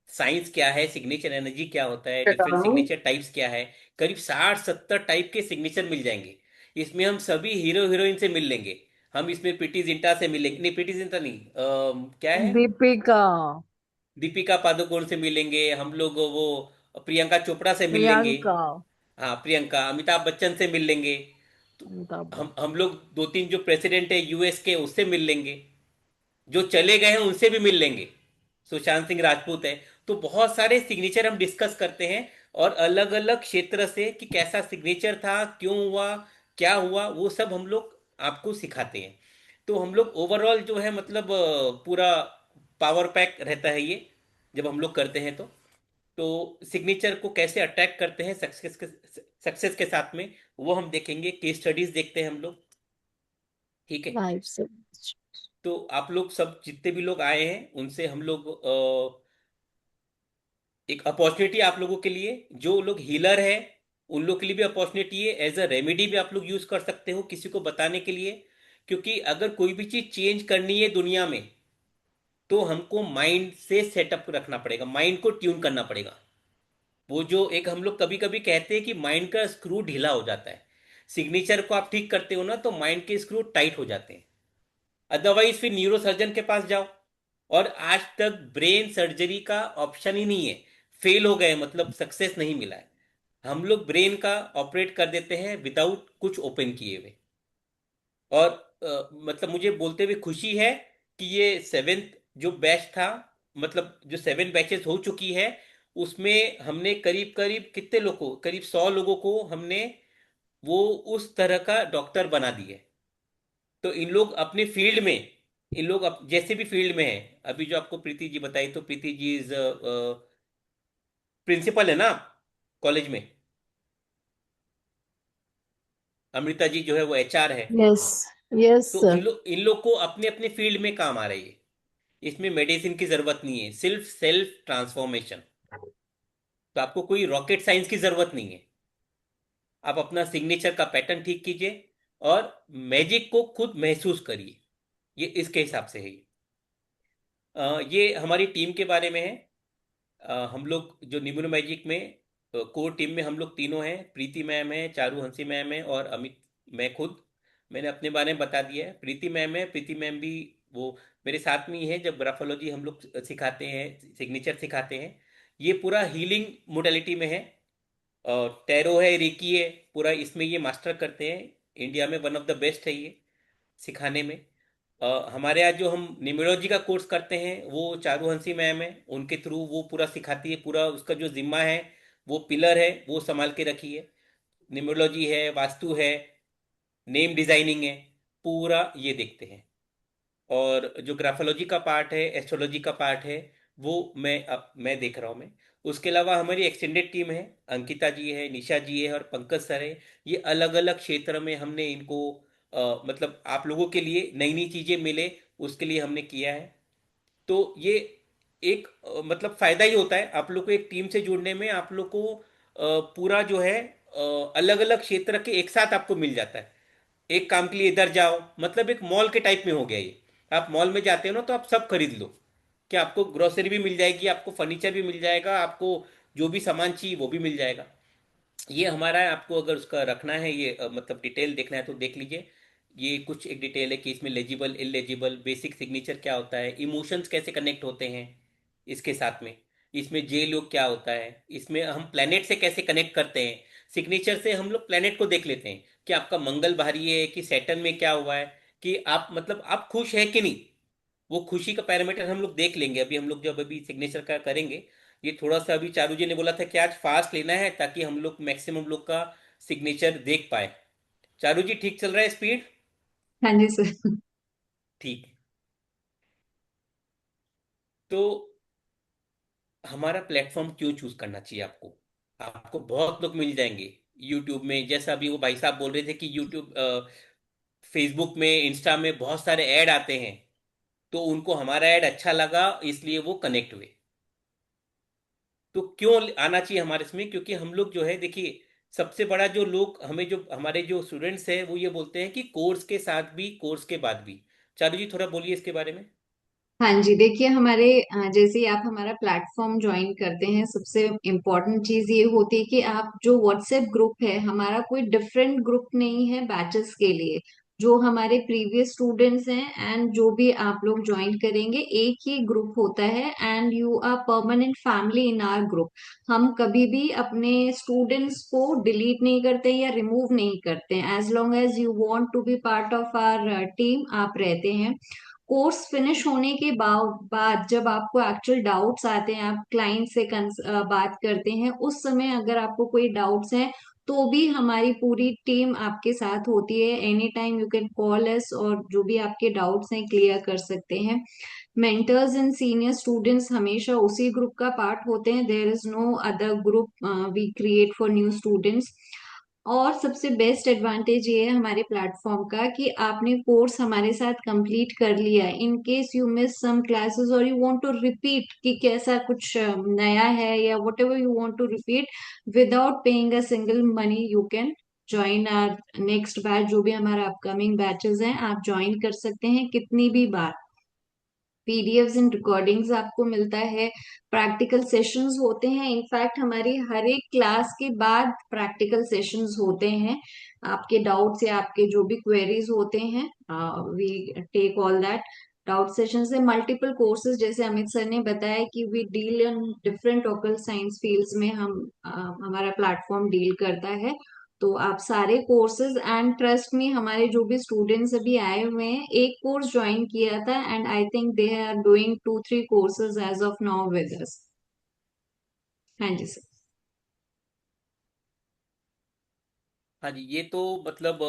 साइंस क्या है, सिग्नेचर एनर्जी क्या होता है, डिफरेंट सिग्नेचर टाइप्स क्या है, करीब 60-70 टाइप के सिग्नेचर मिल जाएंगे। इसमें हम सभी हीरो हीरोइन से मिल लेंगे। हम इसमें प्रीति जिंटा से मिलेंगे, नहीं प्रीति जिंटा नहीं, क्या है, दीपिका, दीपिका पादुकोण से मिलेंगे हम लोग, वो प्रियंका चोपड़ा से मिल लेंगे। प्रियंका, हाँ प्रियंका, अमिताभ बच्चन से मिल लेंगे। तो अमिताभ हम बच्चन। लोग दो तीन जो प्रेसिडेंट है यूएस के उससे मिल लेंगे, जो चले गए हैं उनसे भी मिल लेंगे, सुशांत सिंह राजपूत है। तो बहुत सारे सिग्नेचर हम डिस्कस करते हैं, और अलग अलग क्षेत्र से कि कैसा सिग्नेचर था, क्यों हुआ, क्या हुआ, वो सब हम लोग आपको सिखाते हैं। तो हम लोग ओवरऑल जो है मतलब पूरा पावर पैक रहता है ये, जब हम लोग करते हैं तो सिग्नेचर को कैसे अटैक करते हैं सक्सेस के साथ में, वो हम देखेंगे, केस स्टडीज देखते हैं हम लोग। ठीक है, लाइफ से। तो आप लोग सब जितने भी लोग आए हैं उनसे हम लोग एक अपॉर्चुनिटी आप लोगों के लिए, जो लोग हीलर है उन लोग के लिए भी अपॉर्चुनिटी है, एज अ रेमेडी भी आप लोग यूज कर सकते हो किसी को बताने के लिए। क्योंकि अगर कोई भी चीज चेंज करनी है दुनिया में, तो हमको माइंड से सेटअप रखना पड़ेगा, माइंड को ट्यून करना पड़ेगा। वो जो एक हम लोग कभी कभी कहते हैं कि माइंड का स्क्रू ढीला हो जाता है, सिग्नेचर को आप ठीक करते हो ना तो माइंड के स्क्रू टाइट हो जाते हैं। अदरवाइज फिर न्यूरो सर्जन के पास जाओ, और आज तक ब्रेन सर्जरी का ऑप्शन ही नहीं है, फेल हो गए मतलब सक्सेस नहीं मिला है। हम लोग ब्रेन का ऑपरेट कर देते हैं विदाउट कुछ ओपन किए हुए। और मतलब मुझे बोलते हुए खुशी है कि ये सेवेंथ जो बैच था, मतलब जो 7 बैचेस हो चुकी है, उसमें हमने करीब करीब कितने लोगों को, करीब 100 लोगों को हमने वो उस तरह का डॉक्टर बना दिए। तो इन लोग अपने फील्ड में, इन लोग जैसे भी फील्ड में है, अभी जो आपको प्रीति जी बताई, तो प्रीति जी इज प्रिंसिपल है ना कॉलेज में, अमृता जी जो है वो एचआर है। यस यस तो सर। इन लोग को अपने अपने फील्ड में काम आ रही है, इसमें मेडिसिन की जरूरत नहीं है, सिर्फ सेल्फ ट्रांसफॉर्मेशन। तो आपको कोई रॉकेट साइंस की जरूरत नहीं है, आप अपना सिग्नेचर का पैटर्न ठीक कीजिए और मैजिक को खुद महसूस करिए। ये इसके हिसाब से है ये। ये हमारी टीम के बारे में है। हम लोग जो निम्न मैजिक में कोर टीम में हम लोग तीनों हैं, प्रीति मैम है, चारू हंसी मैम है, और अमित, मैं खुद। मैंने अपने बारे में बता दिया है। प्रीति मैम है, प्रीति मैम भी वो मेरे साथ में ही है, जब ग्राफोलॉजी हम लोग सिखाते हैं, सिग्नेचर सिखाते हैं। ये पूरा हीलिंग मोडालिटी में है, और टैरो है, रेकी है, पूरा इसमें ये मास्टर करते हैं। इंडिया में वन ऑफ द बेस्ट है ये सिखाने में। हमारे यहाँ जो हम न्यूमरोलॉजी का कोर्स करते हैं वो चारूहंसी मैम है, उनके थ्रू वो पूरा सिखाती है, पूरा उसका जो जिम्मा है, वो पिलर है, वो संभाल के रखी है। न्यूमरोलॉजी है, वास्तु है, नेम डिजाइनिंग है, पूरा ये देखते हैं। और जो ग्राफोलॉजी का पार्ट है, एस्ट्रोलॉजी का पार्ट है, वो मैं देख रहा हूँ मैं। उसके अलावा हमारी एक्सटेंडेड टीम है, अंकिता जी है, निशा जी है, और पंकज सर है। ये अलग अलग क्षेत्र में हमने इनको मतलब आप लोगों के लिए नई नई चीजें मिले उसके लिए हमने किया है। तो ये एक मतलब फायदा ही होता है आप लोग को एक टीम से जुड़ने में, आप लोग को पूरा जो है अलग अलग क्षेत्र के एक साथ आपको मिल जाता है। एक काम के लिए इधर जाओ, मतलब एक मॉल के टाइप में हो गया ये। आप मॉल में जाते हो ना तो आप सब खरीद लो, कि आपको ग्रोसरी भी मिल जाएगी, आपको फर्नीचर भी मिल जाएगा, आपको जो भी सामान चाहिए वो भी मिल जाएगा। ये हमारा है, आपको अगर उसका रखना है ये मतलब डिटेल देखना है तो देख लीजिए। ये कुछ एक डिटेल है कि इसमें लेजिबल इलेजिबल, बेसिक सिग्नेचर क्या होता है, इमोशंस कैसे कनेक्ट होते हैं इसके साथ में, इसमें जे लोग क्या होता है, इसमें हम प्लेनेट से कैसे कनेक्ट करते हैं। सिग्नेचर से हम लोग प्लेनेट को देख लेते हैं कि आपका मंगल भारी है कि सैटर्न में क्या हुआ है, कि आप मतलब आप खुश है कि नहीं। वो खुशी का पैरामीटर हम लोग देख लेंगे, अभी हम लोग जब अभी सिग्नेचर का करेंगे। ये थोड़ा सा अभी चारू जी ने बोला था कि आज फास्ट लेना है ताकि हम लोग मैक्सिमम लोग का सिग्नेचर देख पाए। चारू जी ठीक चल रहा है स्पीड? हाँ जी सर। ठीक। तो हमारा प्लेटफॉर्म क्यों चूज करना चाहिए आपको? आपको बहुत लोग मिल जाएंगे यूट्यूब में, जैसा अभी वो भाई साहब बोल रहे थे कि यूट्यूब, फेसबुक में, इंस्टा में बहुत सारे ऐड आते हैं, तो उनको हमारा ऐड अच्छा लगा इसलिए वो कनेक्ट हुए। तो क्यों आना चाहिए हमारे इसमें? क्योंकि हम लोग जो है, देखिए, सबसे बड़ा जो लोग हमें, जो हमारे जो स्टूडेंट्स हैं, वो ये बोलते हैं कि कोर्स के साथ भी, कोर्स के बाद भी। चालू जी, थोड़ा बोलिए इसके बारे में। हाँ जी, देखिए हमारे जैसे ही आप हमारा प्लेटफॉर्म ज्वाइन करते हैं, सबसे इम्पोर्टेंट चीज ये होती है कि आप जो व्हाट्सएप ग्रुप है, हमारा कोई डिफरेंट ग्रुप नहीं है बैचेस के लिए। जो हमारे प्रीवियस स्टूडेंट्स हैं एंड जो भी आप लोग ज्वाइन करेंगे, एक ही ग्रुप होता है and you are permanent family in our group. हम कभी भी अपने स्टूडेंट्स को डिलीट नहीं करते या रिमूव नहीं करते। As long as you want to be part of our team, आप रहते हैं। कोर्स फिनिश होने के बाद जब आपको एक्चुअल डाउट्स आते हैं, आप क्लाइंट से बात करते हैं, उस समय अगर आपको कोई डाउट्स हैं, तो भी हमारी पूरी टीम आपके साथ होती है। Any time you can call अस, और जो भी आपके डाउट्स हैं क्लियर कर सकते हैं। मेंटर्स एंड सीनियर स्टूडेंट्स हमेशा उसी ग्रुप का पार्ट होते हैं। There is no other group we create for new students. और सबसे बेस्ट एडवांटेज ये है हमारे प्लेटफॉर्म का कि आपने कोर्स हमारे साथ कंप्लीट कर लिया, in case you miss some classes और यू वांट टू रिपीट कि कैसा कुछ नया है या whatever you want to repeat, without paying a single money you can join our next batch. जो भी हमारा अपकमिंग बैचेस हैं, आप ज्वाइन कर सकते हैं कितनी भी बार। पीडीएफ्स एंड रिकॉर्डिंग्स आपको मिलता है। प्रैक्टिकल सेशंस होते हैं, इनफैक्ट हमारी हर एक क्लास के बाद प्रैक्टिकल सेशंस होते हैं। आपके डाउट्स या आपके जो भी क्वेरीज होते हैं, we take all that doubt session से। मल्टीपल कोर्सेज, जैसे अमित सर ने बताया कि we deal in different occult science fields में, हमारा प्लेटफॉर्म डील करता है। तो आप सारे कोर्सेज, एंड ट्रस्ट में हमारे जो भी स्टूडेंट्स अभी आए हुए हैं, एक कोर्स ज्वाइन किया था and I think they are doing 2-3 courses as of now with us. हाँ जी सर। हाँ जी, ये तो मतलब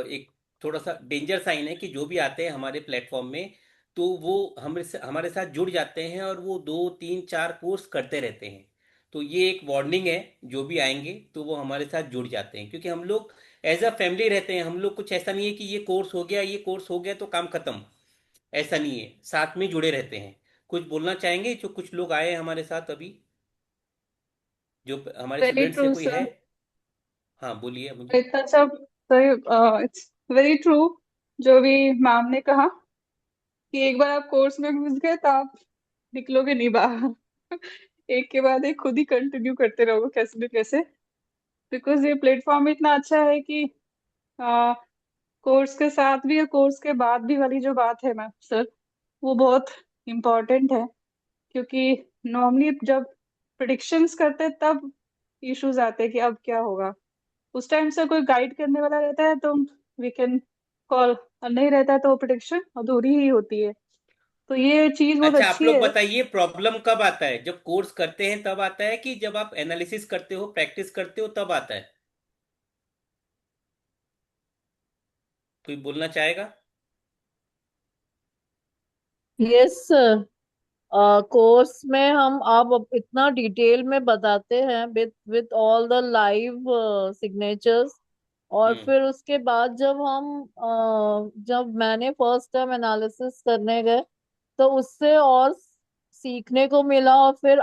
एक थोड़ा सा डेंजर साइन है कि जो भी आते हैं हमारे प्लेटफॉर्म में, तो वो हमारे साथ जुड़ जाते हैं और वो 2 3 4 कोर्स करते रहते हैं। तो ये एक वार्निंग है, जो भी आएंगे तो वो हमारे साथ जुड़ जाते हैं, क्योंकि हम लोग एज अ फैमिली रहते हैं। हम लोग कुछ ऐसा नहीं है कि ये कोर्स हो गया, ये कोर्स हो गया तो काम खत्म। ऐसा नहीं है, साथ में जुड़े रहते हैं। कुछ बोलना चाहेंगे जो कुछ लोग आए हैं हमारे साथ अभी, जो हमारे वेरी स्टूडेंट्स से ट्रू कोई है? सर। हाँ, बोलिए मुझे। इतना सब सर, इट्स वेरी ट्रू जो भी मैम ने कहा कि एक बार आप कोर्स में घुस गए तो आप निकलोगे नहीं बाहर। एक के बाद एक खुद ही कंटिन्यू करते रहोगे कैसे भी कैसे। बिकॉज ये प्लेटफॉर्म इतना अच्छा है कि कोर्स के साथ भी और कोर्स के बाद भी वाली जो बात है मैम सर, वो बहुत इम्पोर्टेंट है। क्योंकि नॉर्मली जब प्रिडिक्शंस करते हैं तब इश्यूज आते हैं कि अब क्या होगा। उस टाइम से कोई गाइड करने वाला रहता है तो वी कैन कॉल, और नहीं रहता है तो प्रिडिक्शन अधूरी ही होती है। तो ये चीज बहुत अच्छा, आप अच्छी लोग है। बताइए, प्रॉब्लम कब आता है? जब कोर्स करते हैं तब आता है, कि जब आप एनालिसिस करते हो, प्रैक्टिस करते हो, तब आता है? कोई बोलना चाहेगा? Yes sir. कोर्स में हम अब इतना डिटेल में बताते हैं with with all the live signatures. और हम्म। फिर उसके बाद जब मैंने फर्स्ट टाइम एनालिसिस करने गए, तो उससे और सीखने को मिला। और फिर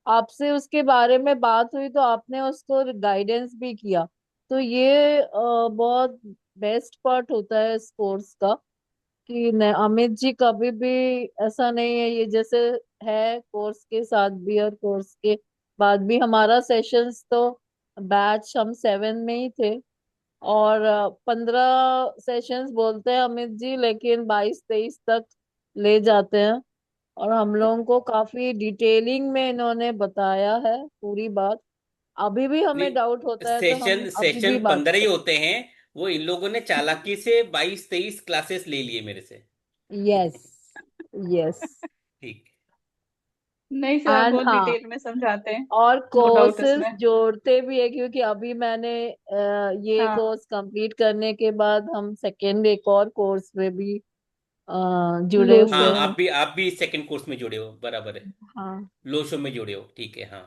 आपसे उसके बारे में बात हुई तो आपने उसको गाइडेंस भी किया। तो ये बहुत बेस्ट पार्ट होता है इस कोर्स का, कि अमित जी कभी भी ऐसा नहीं है, ये जैसे है कोर्स के साथ भी और कोर्स के बाद भी। हमारा सेशंस तो बैच हम 7 में ही थे, और 15 सेशंस बोलते हैं अमित जी, लेकिन 22-23 तक ले जाते हैं। और हम लोगों को काफी डिटेलिंग में इन्होंने बताया है पूरी बात। अभी भी हमें डाउट नहीं, होता है तो हम सेशन अभी सेशन भी बात 15 ही करते होते हैं। वो इन लोगों ने चालाकी से 22 23 क्लासेस ले लिए मेरे से। हैं। यस। यस। ठीक। नहीं सर, आप एंड बहुत हाँ, डिटेल में समझाते हैं। और नो डाउट कोर्सेज इसमें। जोड़ते भी है, क्योंकि अभी मैंने ये हाँ। कोर्स कंप्लीट करने के बाद हम सेकेंड एक और कोर्स में भी जुड़े लो हुए शो। हाँ, हैं। आप भी सेकंड कोर्स में जुड़े हो, बराबर है। हाँ। लो शो में जुड़े हो, ठीक है, हाँ।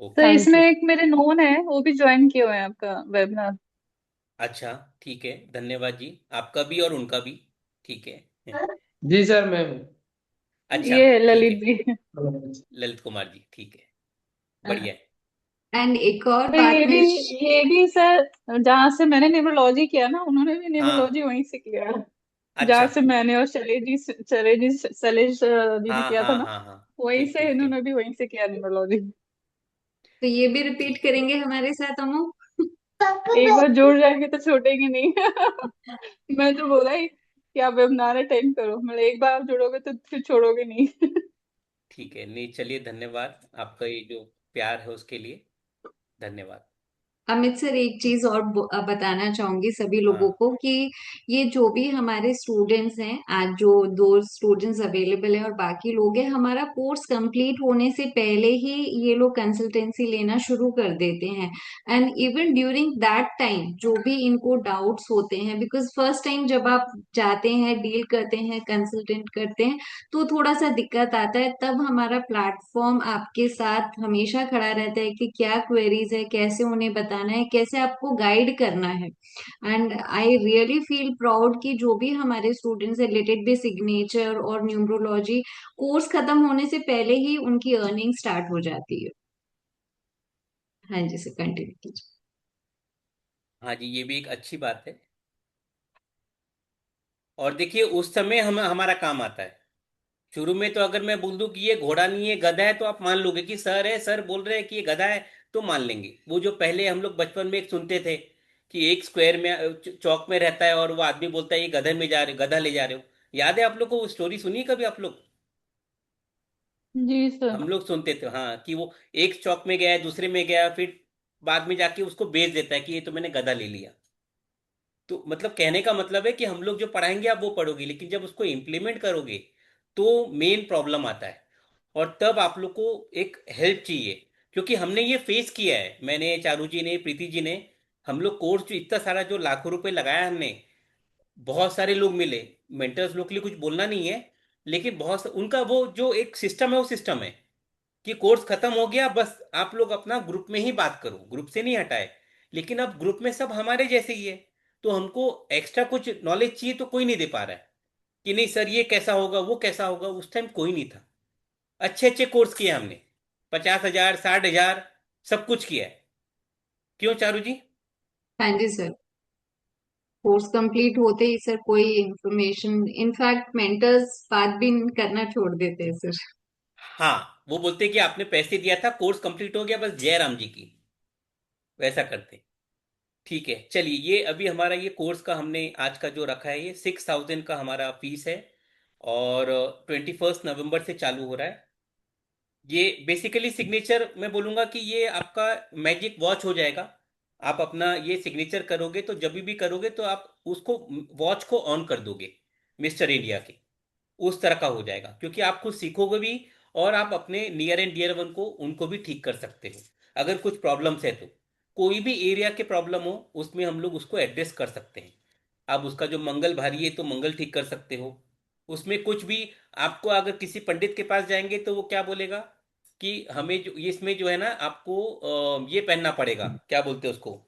तो ओके। थैंक इसमें यू। एक मेरे नोन है, वो भी ज्वाइन किए हुए हैं आपका वेबिनार। अच्छा, ठीक है, धन्यवाद जी, आपका भी और उनका भी। ठीक है। जी सर, मैं हूँ। अच्छा, ये है ठीक है। ललित जी। ललित कुमार जी, ठीक है, बढ़िया है। एंड एक और तो बात ये भी मैं ये भी सर, जहाँ से मैंने न्यूरोलॉजी किया ना, उन्होंने भी हाँ, न्यूरोलॉजी वहीं से किया है। जहाँ अच्छा, से मैंने और शैलेश जी ने हाँ किया था हाँ ना, हाँ हाँ, वहीं ठीक से ठीक इन्होंने ठीक भी वहीं से किया न्यूरोलॉजी। तो ये भी रिपीट ठीक है। करेंगे हमारे साथ अमो। एक बार जुड़ जाएंगे तो छूटेंगे नहीं। मैं तो बोला ही कि आप वेबिनार अटेंड करो, मतलब एक बार आप जुड़ोगे तो फिर छोड़ोगे नहीं। ठीक है, नहीं चलिए, धन्यवाद आपका ये जो प्यार है उसके लिए, धन्यवाद। अमित सर, एक चीज और बताना चाहूंगी सभी लोगों हाँ को कि ये जो भी हमारे स्टूडेंट्स हैं, आज जो दो स्टूडेंट्स अवेलेबल हैं और बाकी लोग हैं, हमारा कोर्स कंप्लीट होने से पहले ही ये लोग कंसल्टेंसी लेना शुरू कर देते हैं। And even during that time जो भी इनको डाउट्स होते हैं, बिकॉज फर्स्ट टाइम जब आप जाते हैं, डील करते हैं, कंसल्टेंट करते हैं, तो थोड़ा सा दिक्कत आता है। तब हमारा प्लेटफॉर्म आपके साथ हमेशा खड़ा रहता है कि क्या क्वेरीज है, कैसे उन्हें बताना है, कैसे आपको गाइड करना है। And I really feel proud कि जो भी हमारे स्टूडेंट्स रिलेटेड भी सिग्नेचर और न्यूमरोलॉजी कोर्स खत्म होने से पहले ही उनकी अर्निंग स्टार्ट हो जाती है। हाँ जी सर, कंटिन्यू कीजिए। हाँ जी, ये भी एक अच्छी बात है। और देखिए, उस समय हम हमारा काम आता है। शुरू में तो अगर मैं बोल दूं कि ये घोड़ा नहीं है, गधा है, तो आप मान लोगे कि सर है, सर बोल रहे हैं कि ये गधा है, तो मान लेंगे। वो जो पहले हम लोग बचपन में एक सुनते थे कि एक स्क्वायर में चौक में रहता है और वो आदमी बोलता है ये गधे में जा रहे गधा ले जा रहे हो। याद है आप लोग को वो स्टोरी, सुनी कभी आप लोग? जी सर। हम लोग सुनते थे, हाँ, कि वो एक चौक में गया, दूसरे में गया, फिर बाद में जाके उसको बेच देता है कि ये तो मैंने गधा ले लिया। तो मतलब कहने का मतलब है कि हम लोग जो पढ़ाएंगे आप वो पढ़ोगे, लेकिन जब उसको इम्प्लीमेंट करोगे तो मेन प्रॉब्लम आता है। और तब आप लोग को एक हेल्प चाहिए, क्योंकि हमने ये फेस किया है, मैंने, चारू जी ने, प्रीति जी ने। हम लोग कोर्स जो इतना सारा जो लाखों रुपए लगाया हमने, बहुत सारे लोग मिले। मेंटर्स लोग के लिए कुछ बोलना नहीं है, लेकिन उनका वो जो एक सिस्टम है, वो सिस्टम है कि कोर्स खत्म हो गया, बस आप लोग अपना ग्रुप में ही बात करो, ग्रुप से नहीं हटाए। लेकिन अब ग्रुप में सब हमारे जैसे ही है, तो हमको एक्स्ट्रा कुछ नॉलेज चाहिए तो कोई नहीं दे पा रहा है कि नहीं सर ये कैसा होगा, वो कैसा होगा। उस टाइम कोई नहीं था। अच्छे अच्छे कोर्स किए हमने, 50,000, 60,000, सब कुछ किया है। क्यों चारू जी? हाँ जी सर। कोर्स कंप्लीट होते ही सर कोई इंफॉर्मेशन, इनफैक्ट मेंटर्स बात भी करना छोड़ देते हैं सर। हाँ, वो बोलते कि आपने पैसे दिया था, कोर्स कंप्लीट हो गया, बस जय राम जी की, वैसा करते। ठीक है, चलिए, ये अभी हमारा ये कोर्स का हमने आज का जो रखा है, ये 6,000 का हमारा फीस है। और 21 नवंबर से चालू हो रहा है। ये बेसिकली सिग्नेचर, मैं बोलूँगा कि ये आपका मैजिक वॉच हो जाएगा। आप अपना ये सिग्नेचर करोगे तो जब भी करोगे तो आप उसको, वॉच को ऑन कर दोगे मिस्टर इंडिया के, उस तरह का हो जाएगा, क्योंकि आप खुद सीखोगे भी। और आप अपने नियर एंड डियर वन को, उनको भी ठीक कर सकते हो। अगर कुछ प्रॉब्लम्स है तो कोई भी एरिया के प्रॉब्लम हो, उसमें हम लोग उसको एड्रेस कर सकते हैं। आप उसका जो मंगल भारी है तो मंगल ठीक कर सकते हो। उसमें कुछ भी, आपको अगर किसी पंडित के पास जाएंगे तो वो क्या बोलेगा कि हमें जो ये इसमें जो है ना, आपको ये पहनना पड़ेगा, क्या बोलते हैं उसको,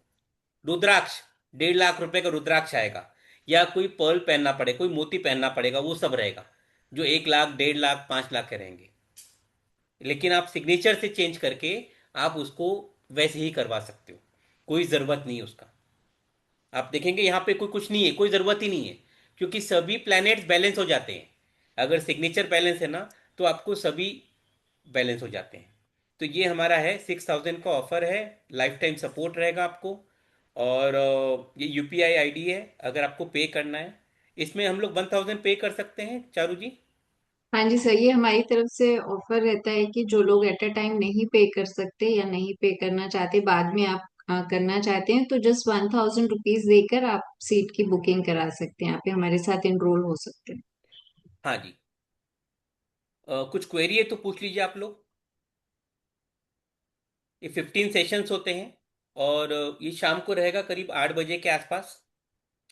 रुद्राक्ष, 1.5 लाख रुपए का रुद्राक्ष आएगा। या कोई पर्ल पहनना पड़ेगा, कोई मोती पहनना पड़ेगा, वो सब रहेगा, जो 1 लाख, 1.5 लाख, 5 लाख के रहेंगे। लेकिन आप सिग्नेचर से चेंज करके आप उसको वैसे ही करवा सकते हो, कोई ज़रूरत नहीं है उसका। आप देखेंगे यहाँ पे कोई कुछ नहीं है, कोई ज़रूरत ही नहीं है, क्योंकि सभी प्लैनेट्स बैलेंस हो जाते हैं। अगर सिग्नेचर बैलेंस है ना, तो आपको सभी बैलेंस हो जाते हैं। तो ये हमारा है, 6,000 का ऑफर है, लाइफ टाइम सपोर्ट रहेगा आपको। और ये यूपीआई आईडी है, अगर आपको पे करना है। इसमें हम लोग 1,000 पे कर सकते हैं, चारू जी। हाँ जी सर, ये हमारी तरफ से ऑफर रहता है कि जो लोग एट अ टाइम नहीं पे कर सकते या नहीं पे करना चाहते, बाद में आप करना चाहते हैं, तो जस्ट 1,000 रुपीज देकर आप सीट की बुकिंग करा सकते हैं, आप हमारे साथ एनरोल हो सकते हैं। हाँ जी। कुछ क्वेरी है तो पूछ लीजिए आप लोग। ये 15 सेशंस होते हैं। और ये शाम को रहेगा करीब 8 बजे के आसपास।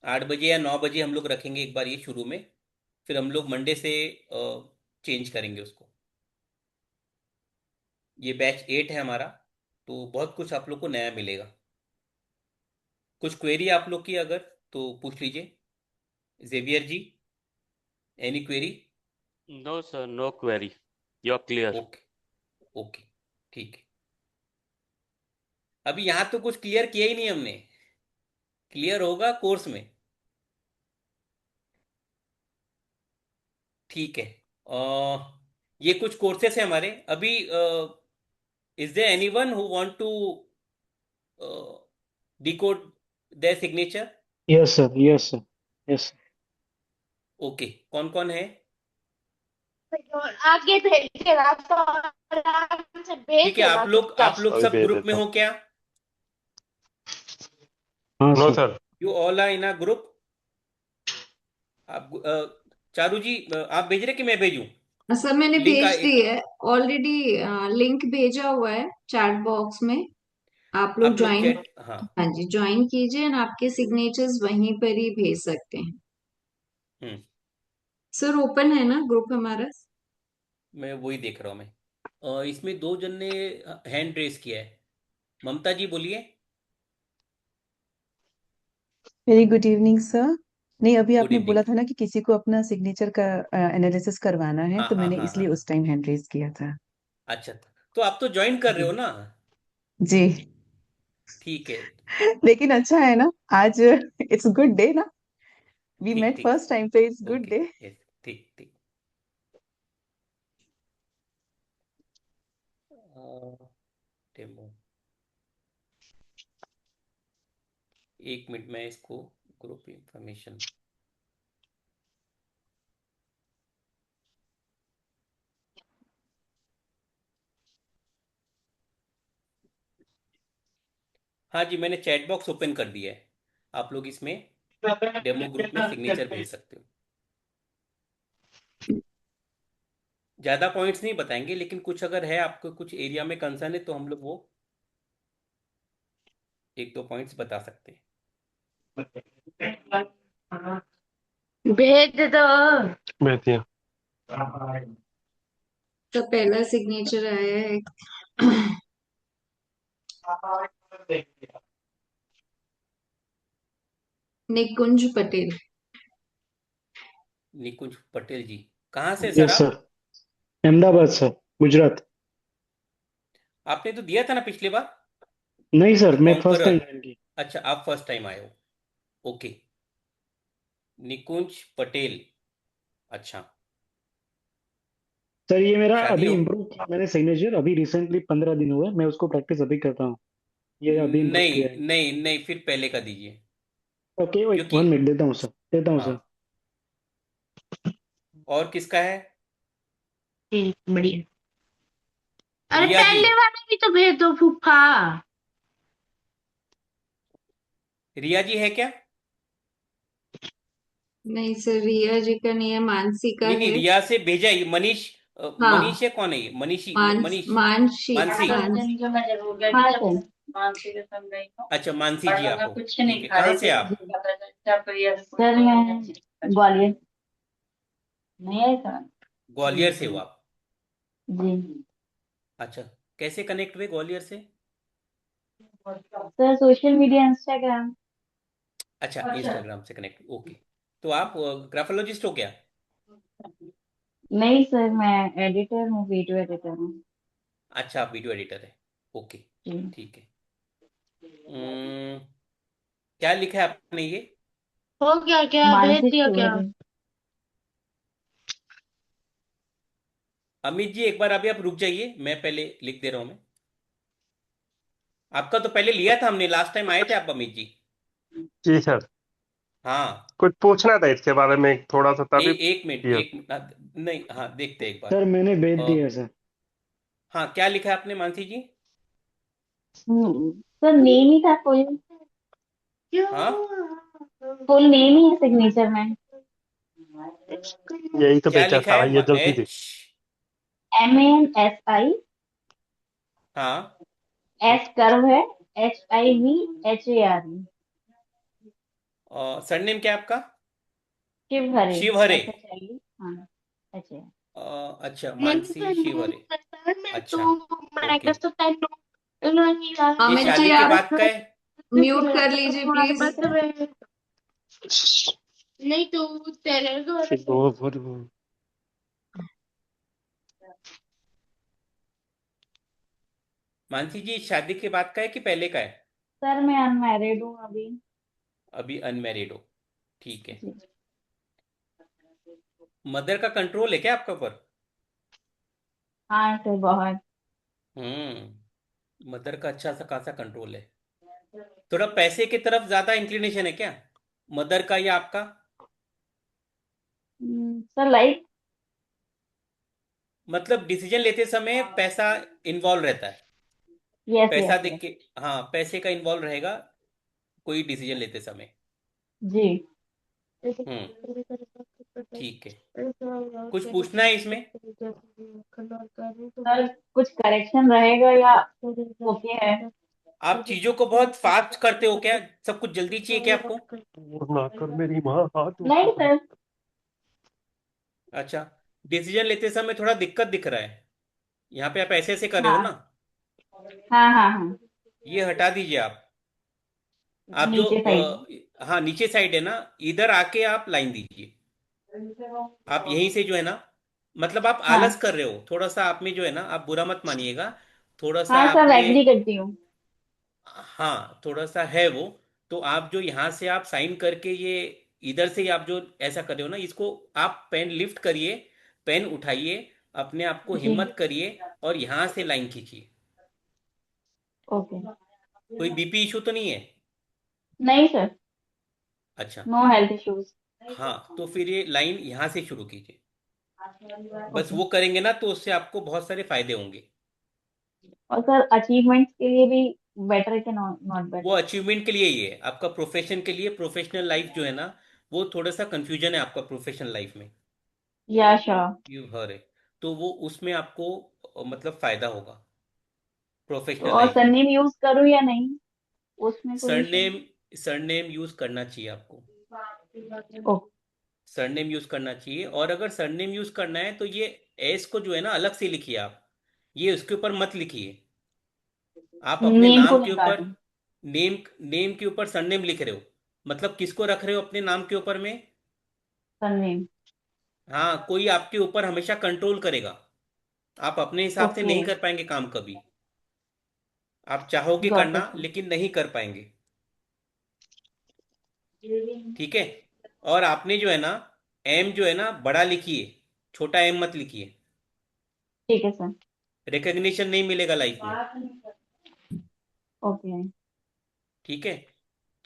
8 बजे या 9 बजे हम लोग रखेंगे एक बार ये शुरू में, फिर हम लोग मंडे से चेंज करेंगे उसको। ये बैच 8 है हमारा, तो बहुत कुछ आप लोग को नया मिलेगा। कुछ क्वेरी आप लोग की अगर तो पूछ लीजिए। Xavier ji, any query? No, sir, no query. You're clear. Okay, okay, ठीक है। अभी यहाँ तो कुछ क्लियर किया ही नहीं हमने, क्लियर होगा कोर्स में। ठीक है। ये कुछ कोर्सेस है हमारे अभी। Is there anyone who want to decode their signature? Yes, sir. Yes, sir. Yes. Okay, कौन कौन है? आगे भेज देना तो आराम से भेज ठीक है, देना आप चुपचाप लोग अभी सब भेज ग्रुप में देता हो क्या? हाँ no sir. Sir. You all are in a group? आप चारू जी, आप भेज रहे कि मैं भेजूं? सर मैंने लिंक भेज दी है ऑलरेडी। लिंक भेजा हुआ है चैट बॉक्स में। आप लोग आप लोग ज्वाइन, चैट, हाँ। हाँ जी ज्वाइन कीजिए और आपके सिग्नेचर्स वहीं पर ही भेज सकते हैं। हम्म, सर ओपन है ना ग्रुप हमारा? मैं वही देख रहा हूँ मैं। इसमें 2 जन ने हैंड रेस किया है। ममता जी बोलिए। Very good evening sir. नहीं, अभी गुड आपने इवनिंग। बोला था ना कि किसी को अपना सिग्नेचर का एनालिसिस करवाना है, हाँ तो हाँ मैंने हाँ हाँ इसलिए हाँ। उस टाइम हैंड रेज किया था। अच्छा, तो आप तो ज्वाइन कर रहे जी हो ना? जी। ठीक है। लेकिन अच्छा है ना आज, इट्स गुड डे ना, वी ठीक मेट ठीक। फर्स्ट टाइम, पे it's good okay, day. Yes, ठीक ठीक। डेमो, 1 मिनट में इसको, ग्रुप इंफॉर्मेशन। हाँ जी, मैंने चैट बॉक्स ओपन कर दिया है। आप लोग इसमें डेमो ग्रुप में सिग्नेचर भेज सकते हो। ज़्यादा पॉइंट्स नहीं बताएंगे, लेकिन कुछ अगर है आपको कुछ एरिया में कंसर्न है तो हम लोग वो 1-2 पॉइंट्स बता सकते हैं। भेज दो। भेज दिया। तो पहला सिग्नेचर आया है निकुंज पटेल। निकुंज पटेल जी, कहाँ से सर यस आप? सर। अहमदाबाद सर, गुजरात। आपने तो दिया था ना पिछली बार, नहीं सर, मैं फर्स्ट टाइम कॉन्करर। ज्वाइन की। अच्छा, आप फर्स्ट टाइम आए हो। ओके, निकुंज पटेल। अच्छा, सर ये मेरा शादी अभी हो? इम्प्रूव किया मैंने सिग्नेचर, अभी रिसेंटली 15 दिन हुए, मैं उसको प्रैक्टिस अभी करता हूँ। ये अभी इम्प्रूव किया है। नहीं नहीं नहीं, फिर पहले का दीजिए। ओके, एक क्योंकि, 1 मिनट देता हूँ सर, देता हूँ सर। हाँ, और किसका है? ठीक, बढ़िया। अरे रिया जी, पहले वाला भी तो भेज दो फूफा। रिया जी है क्या? नहीं सर, रिया जी का नहीं है, मानसी का नहीं नहीं, है। रिया से भेजा है ये मनीष। हाँ, मनीष है, कौन है ये? मनीषी, मनीष, मानसी मानसी। मानसी का मैं जरूर गई हाँ सर। मानसी के संग गई हूँ। अच्छा, मानसी और जी तो आप मैं हो। कुछ ठीक नहीं है, खा कहाँ रही से थी, आप? मुझे पता चला तो ये सर मैं ग्वालियर। नहीं आई था। ग्वालियर से हो आप? जी अच्छा, कैसे कनेक्ट हुए ग्वालियर से? Sir, social media Instagram. अच्छा, इंस्टाग्राम से कनेक्ट, ओके। तो आप ग्राफोलॉजिस्ट हो क्या? नहीं सर, मैं एडिटर हूँ, वीडियो एडिटर हूँ। अच्छा, आप वीडियो एडिटर है। ओके, जी ठीक है। उम्म, क्या लिखा है आपने ये? हो गया क्या, भेज मानसी दिया क्या? तिवारी। अमित जी, एक बार अभी आप रुक जाइए, मैं पहले लिख दे रहा हूँ मैं। आपका तो पहले लिया था हमने, लास्ट टाइम आए थे आप अमित जी। जी सर, हाँ। कुछ पूछना था इसके बारे में थोड़ा सा, तभी एक मिनट, किया। एक मिनट, नहीं, हाँ, देखते हैं एक बार। सर मैंने भेज अ, दिया सर। हाँ, क्या लिखा है आपने मानसी जी? सर नेम ही था कोई। हाँ, फुल नेम ही है सिग्नेचर में। यही तो क्या बेचा लिखा सारा, है? ये जल्दी दे। MANSI। हाँ, S कर्व है। HIVHARE। सरनेम क्या है आपका? शिव हरे। शिवहरे। ऐसा चाहिए। हाँ। अच्छा। अच्छा, नहीं मानसी सर, नहीं शिवहरे। सर, मैं तो अच्छा, ओके। माइक्रोसॉफ्ट टाइम नहीं रहा ये अमित जी शादी के आप बाद का है? म्यूट कर लीजिए तुम्हारे प्लीज। पास तो नहीं तो तेरे मानसी जी, शादी के बाद का है कि पहले का है? सर मैं अनमैरिड हूँ अभी। अभी अनमैरिड हो, ठीक है। जी। मदर का कंट्रोल है क्या आपका ऊपर? हाँ सर बहुत। मदर का अच्छा सा खासा कंट्रोल है। थोड़ा पैसे की तरफ ज्यादा इंक्लिनेशन है क्या, मदर का या आपका? Sir like. मतलब डिसीजन लेते समय पैसा इन्वॉल्व रहता है? यस पैसा यस देख यस। के, हाँ, पैसे का इन्वॉल्व रहेगा कोई डिसीजन लेते समय। जी। हम्म, ठीक है। कुछ पूछना है इसमें? सर कुछ करेक्शन रहेगा या ओके है? आप चीजों को बहुत फास्ट करते हो क्या, सब कुछ जल्दी चाहिए क्या आपको? ना कर मेरी माँ, हाथ नहीं ऊपर सर। अच्छा, डिसीजन लेते समय थोड़ा दिक्कत दिख रहा है। यहाँ पे आप ऐसे ऐसे कर रहे हो ना, हाँ हाँ हाँ हाँ। ये हटा दीजिए आप। आप जो नीचे साइड। हाँ, नीचे साइड है ना, इधर आके आप लाइन दीजिए। आप यहीं से जो है ना, मतलब आप आलस हाँ कर रहे हो थोड़ा सा, आप में जो है ना, आप बुरा मत मानिएगा। थोड़ा सा हाँ आप सर में, एग्री करती हूँ। हाँ, थोड़ा सा है वो। तो आप जो यहाँ से आप साइन करके ये इधर से आप जो ऐसा कर रहे हो ना, इसको आप पेन लिफ्ट करिए, पेन उठाइए, अपने आप को जी। हिम्मत करिए और यहाँ से लाइन खींचिए। ओके। कोई बीपी इशू तो नहीं है? नहीं सर। अच्छा, नो हेल्थ इश्यूज। हाँ, तो फिर ये लाइन यहाँ से शुरू कीजिए। बस ओके। वो करेंगे ना तो उससे आपको बहुत सारे फायदे होंगे। और सर अचीवमेंट्स के लिए भी बेटर है कि नॉट नॉट वो बेटर? अचीवमेंट के लिए ही है, आपका प्रोफेशन के लिए, प्रोफेशनल लाइफ जो है ना, वो थोड़ा सा कंफ्यूजन है आपका प्रोफेशनल लाइफ में। या श्योर। यू हर है, तो वो उसमें आपको मतलब फायदा होगा तो प्रोफेशनल और लाइफ में। सरनेम यूज करूँ या नहीं, उसमें कोई इशू? सरनेम, सरनेम यूज करना चाहिए आपको। ओके। सरनेम यूज करना चाहिए, और अगर सरनेम यूज करना है तो ये एस को जो है ना अलग से लिखिए आप, ये उसके ऊपर मत लिखिए। आप अपने नेम को नाम के नहीं ऊपर, काटूं? नेम, नेम के ऊपर सरनेम लिख रहे हो, मतलब किसको रख रहे हो अपने नाम के ऊपर में? सरनेम। हाँ, कोई आपके ऊपर हमेशा कंट्रोल करेगा, आप अपने हिसाब से ओके। नहीं कर पाएंगे काम कभी। आप चाहोगे गॉट करना इट सर। लेकिन नहीं कर पाएंगे। ठीक है। और आपने जो है ना, एम जो है ना बड़ा लिखिए, छोटा एम मत लिखिए। ठीक है सर। रिकग्निशन नहीं मिलेगा लाइफ में। ओके। ठीक है,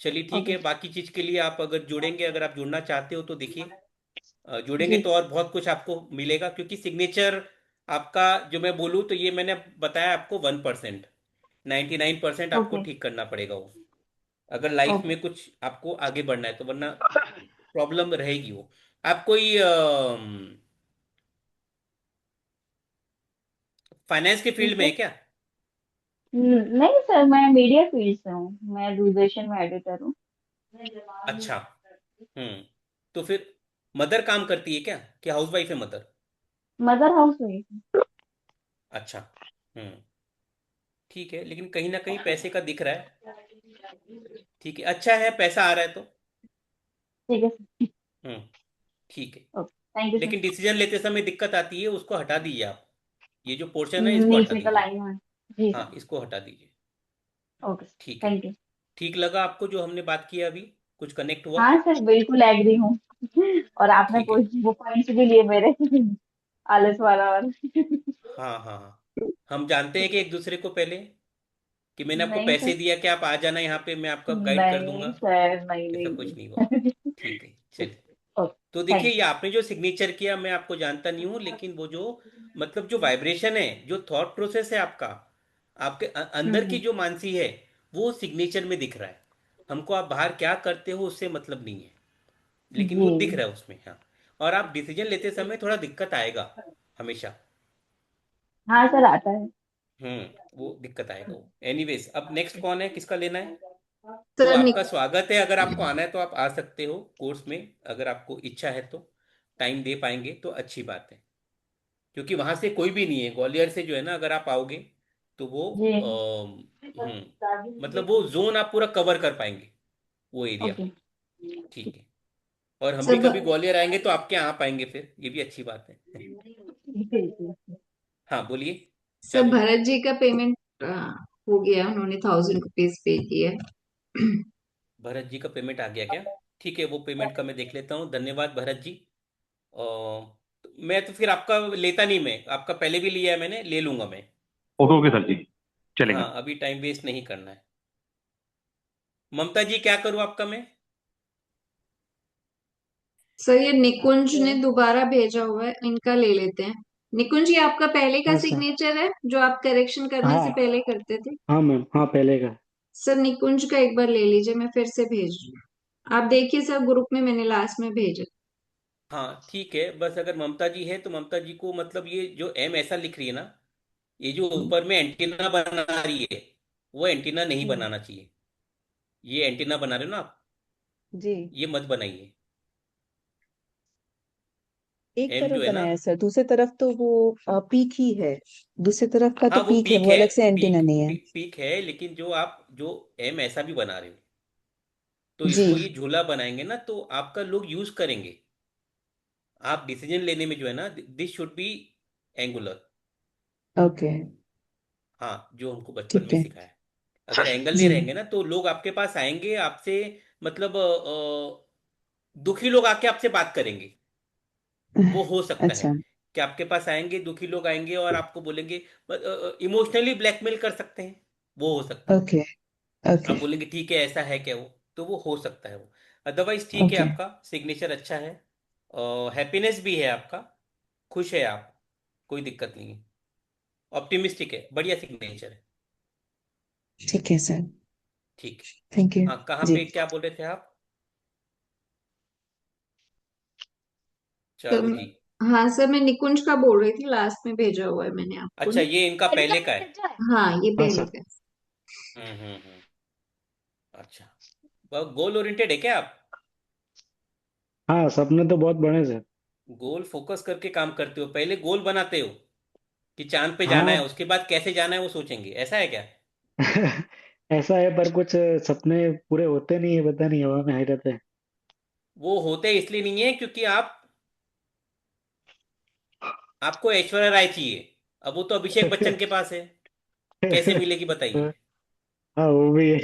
चलिए ठीक ओके। है। बाकी चीज के लिए आप अगर जुड़ेंगे, अगर आप जुड़ना चाहते हो तो देखिए, जुड़ेंगे जी। तो और बहुत कुछ आपको मिलेगा, क्योंकि सिग्नेचर आपका, जो मैं बोलूँ तो ये मैंने बताया आपको 1%, 99% आपको ओके। ठीक करना पड़ेगा वो, अगर लाइफ ओके। में कुछ आपको आगे बढ़ना है तो, वरना प्रॉब्लम रहेगी वो। आप कोई फाइनेंस के जी फील्ड में सर। है क्या? नहीं सर मैं मीडिया फील्ड से हूँ, मैं दूरदर्शन में एडिटर हूँ। अच्छा। हम्म, तो फिर मदर काम करती है क्या, हाउस वाइफ है मदर? Mother house wife. अच्छा। हम्म, ठीक है, लेकिन कहीं ना कहीं पैसे का दिख रहा है। ठीक है, अच्छा है, पैसा आ रहा है तो। ठीक है सर। हम्म, ठीक है। ओके थैंक यू लेकिन सर। डिसीजन लेते समय दिक्कत आती है, उसको हटा दीजिए आप। ये जो पोर्शन है इसको हटा नीचे का दीजिए। लाइन में। जी हाँ, सर। इसको हटा दीजिए। ओके ठीक है। Thank you. ठीक लगा आपको जो हमने बात किया अभी, कुछ कनेक्ट हुआ? हाँ सर बिल्कुल एग्री हूँ। और आपने ठीक है। वो पॉइंट्स भी लिए मेरे। आलस वाला और। हाँ हाँ हाँ, हम जानते हैं कि एक दूसरे को पहले, कि मैंने आपको नहीं पैसे सर। दिया कि आप आ जाना यहाँ पे, मैं आपका गाइड कर दूंगा, नहीं सर नहीं ऐसा नहीं कुछ नहीं हुआ। नहीं। ठीक है, चलिए। ओके तो देखिए, थैंक ये आपने जो सिग्नेचर किया, मैं आपको जानता नहीं हूँ, लेकिन वो जो, मतलब जो वाइब्रेशन है, जो थॉट प्रोसेस है आपका, आपके यू। अंदर की जो मानसी है, वो सिग्नेचर में दिख रहा है। हमको आप बाहर क्या करते हो उससे मतलब नहीं है, लेकिन जी। वो दिख रहा है उसमें, हाँ। और आप डिसीजन लेते समय थोड़ा दिक्कत आएगा हमेशा। हाँ सर आता है। वो दिक्कत आएगा वो। एनीवेज, अब नेक्स्ट कौन है, किसका लेना है? तो सर आपका स्वागत है, अगर आपको आना है तो आप आ सकते हो कोर्स में, अगर आपको इच्छा है तो टाइम दे पाएंगे तो अच्छी बात है। क्योंकि वहां से कोई भी नहीं है ग्वालियर से, जो है ना, अगर आप आओगे तो वो जी। मतलब वो जोन आप पूरा कवर कर पाएंगे, वो एरिया। ओके। ठीक है। और हम भी सर कभी ग्वालियर आएंगे तो आपके यहाँ आ पाएंगे, फिर ये भी अच्छी बात है। हाँ बोलिए। क्या सर बोल भरत जी का पेमेंट हो गया, उन्होंने 1000 रुपीज पे किया है। भरत जी का पेमेंट आ गया क्या? ठीक है, वो पेमेंट का मैं देख लेता हूँ। धन्यवाद भरत जी। मैं तो फिर आपका लेता नहीं, मैं आपका पहले भी लिया है मैंने, ले लूंगा मैं। ओके ओके सर जी, हाँ, चलेगा। अभी टाइम वेस्ट नहीं करना है। ममता जी, क्या करूँ आपका मैं? सर ये निकुंज ने दोबारा भेजा हुआ है, इनका ले लेते हैं। निकुंज जी आपका पहले का हाँ सर। सिग्नेचर है जो आप करेक्शन करने से हाँ पहले करते थे। हाँ मैम, हाँ पहले का। सर निकुंज का एक बार ले लीजिए, मैं फिर से भेज रही हूँ। आप देखिए सर, ग्रुप में मैंने लास्ट में भेजा। हाँ ठीक है, बस अगर ममता जी है तो ममता जी को, मतलब ये जो एम ऐसा लिख रही है ना, ये जो ऊपर में एंटीना बना रही है, वो एंटीना नहीं जी बनाना चाहिए। ये एंटीना बना रहे हो ना आप, जी। ये मत बनाइए। एक एम तरफ जो है ना, बनाया है सर, दूसरी तरफ तो वो पीक ही है। दूसरी तरफ का हाँ तो वो पीक है, पीक वो है, अलग से एंटीना पीक नहीं है। पीक है, लेकिन जो आप जो एम ऐसा भी बना रहे हो, तो जी। इसको ये झूला बनाएंगे ना तो आपका लोग यूज करेंगे। आप डिसीजन लेने में जो है ना, this should be angular. Okay. हाँ, जो हमको बचपन ठीक में है। सिखाया है। अगर एंगल नहीं जी। रहेंगे ना तो लोग आपके पास आएंगे आपसे, मतलब दुखी लोग आके आपसे बात करेंगे। वो हो सकता है अच्छा। कि आपके पास आएंगे, दुखी लोग आएंगे और आपको बोलेंगे, इमोशनली ब्लैकमेल कर सकते हैं, वो हो सकता है। ओके आप ओके बोलेंगे ठीक है ऐसा है क्या, वो तो वो हो सकता है वो। अदरवाइज ठीक है, ओके। आपका सिग्नेचर अच्छा है, हैप्पीनेस भी है आपका, खुश है आप, कोई दिक्कत नहीं है, ऑप्टिमिस्टिक है, बढ़िया सिग्नेचर है। ठीक है सर। ठीक है। Thank you. हाँ, कहाँ जी। पे क्या बोल रहे थे आप? सर चारू जी। हाँ सर, मैं निकुंज का बोल रही थी, लास्ट में भेजा हुआ है मैंने आपको अच्छा, ना। ये इनका पहले का है। हाँ ये हाँ पहले सर। का है। हम्म। अच्छा, गोल ओरिएंटेड है क्या आप? हाँ, सपने तो बहुत बड़े सर। गोल फोकस करके काम करते हो, पहले गोल बनाते हो कि चांद पे जाना है, हाँ। उसके बाद कैसे जाना है वो सोचेंगे, ऐसा है क्या? ऐसा है, पर कुछ सपने पूरे होते नहीं है, पता नहीं, हवा में ही रहते हैं। वो होते इसलिए नहीं है क्योंकि आपको ऐश्वर्या राय चाहिए। अब वो तो अभिषेक बच्चन के पास है, कैसे मिलेगी बताइए? हाँ वो भी है।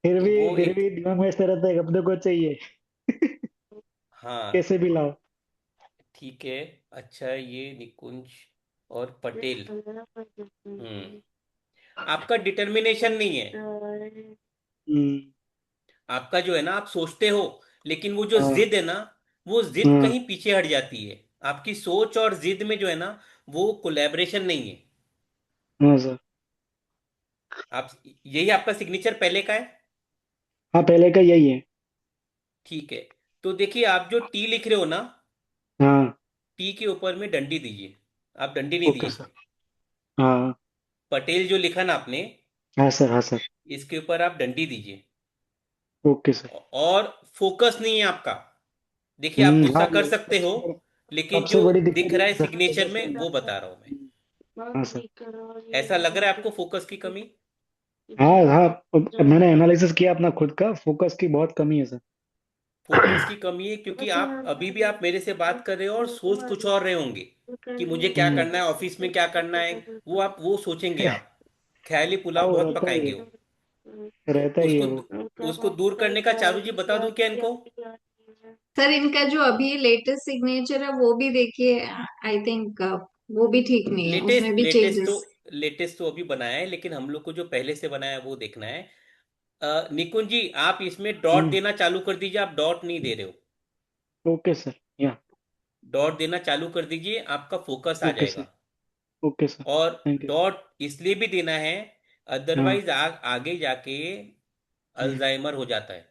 फिर तो भी वो फिर एक, भी दिमाग में ऐसे रहता है कि अपने को चाहिए। हाँ कैसे भी लाओ। ठीक है। अच्छा, ये निकुंज और पटेल। आपका डिटर्मिनेशन नहीं है, हम्म। आपका जो है ना, आप सोचते हो, लेकिन वो जो हाँ जिद है ना, वो जिद हाँ कहीं पीछे हट जाती है। आपकी सोच और जिद में जो है ना, वो कोलैबोरेशन नहीं है। हाँ सर। आप, यही आपका सिग्नेचर पहले का है। हाँ पहले का यही है। ठीक है। तो देखिए, आप जो टी लिख रहे हो ना, हाँ। टी के ऊपर में डंडी दीजिए। आप डंडी नहीं ओके दिए सर। इसमें। हाँ। पटेल जो लिखा ना आपने, हाँ सर, हाँ सर। इसके ऊपर आप डंडी दीजिए। Okay sir. और फोकस नहीं है आपका। देखिए, आप हाँ गुस्सा कर ये सकते हो, लेकिन सबसे जो बड़ी दिक्कत दिख ये रहा है है सर। सिग्नेचर में वो बता रहा हूं मैं। हाँ सर। ऐसा लग रहा है आपको फोकस की कमी? हाँ हाँ, मैंने एनालिसिस किया अपना खुद का, फोकस की बहुत कमी है सर। फोकस की कमी है क्योंकि आप अभी भी आप मेरे से बात कर रहे हो और सोच कुछ और रहे होंगे कि मुझे क्या हम्म। करना है, ऑफिस में क्या करना है, वो आप वो सोचेंगे आप। ख्याली हाँ पुलाव वो बहुत रहता ही पकाएंगे है, वो। रहता ही है उसको वो। उसको दूर करने का चारू जी बता दूं क्या इनको? सर इनका जो अभी लेटेस्ट सिग्नेचर है वो भी देखिए, आई थिंक वो भी ठीक नहीं है, उसमें लेटेस्ट भी लेटेस्ट तो चेंजेस। लेटेस्ट तो अभी बनाया है, लेकिन हम लोग को जो पहले से बनाया है वो देखना है। निकुंज जी, आप इसमें डॉट हम्म। देना चालू कर दीजिए, आप डॉट नहीं दे रहे हो। ओके सर, या। डॉट देना चालू कर दीजिए, आपका फोकस आ ओके सर। जाएगा। Okay sir. और थैंक यू। डॉट इसलिए भी देना है, हाँ। अदरवाइज आगे जाके हम्म। अल्जाइमर हो जाता है।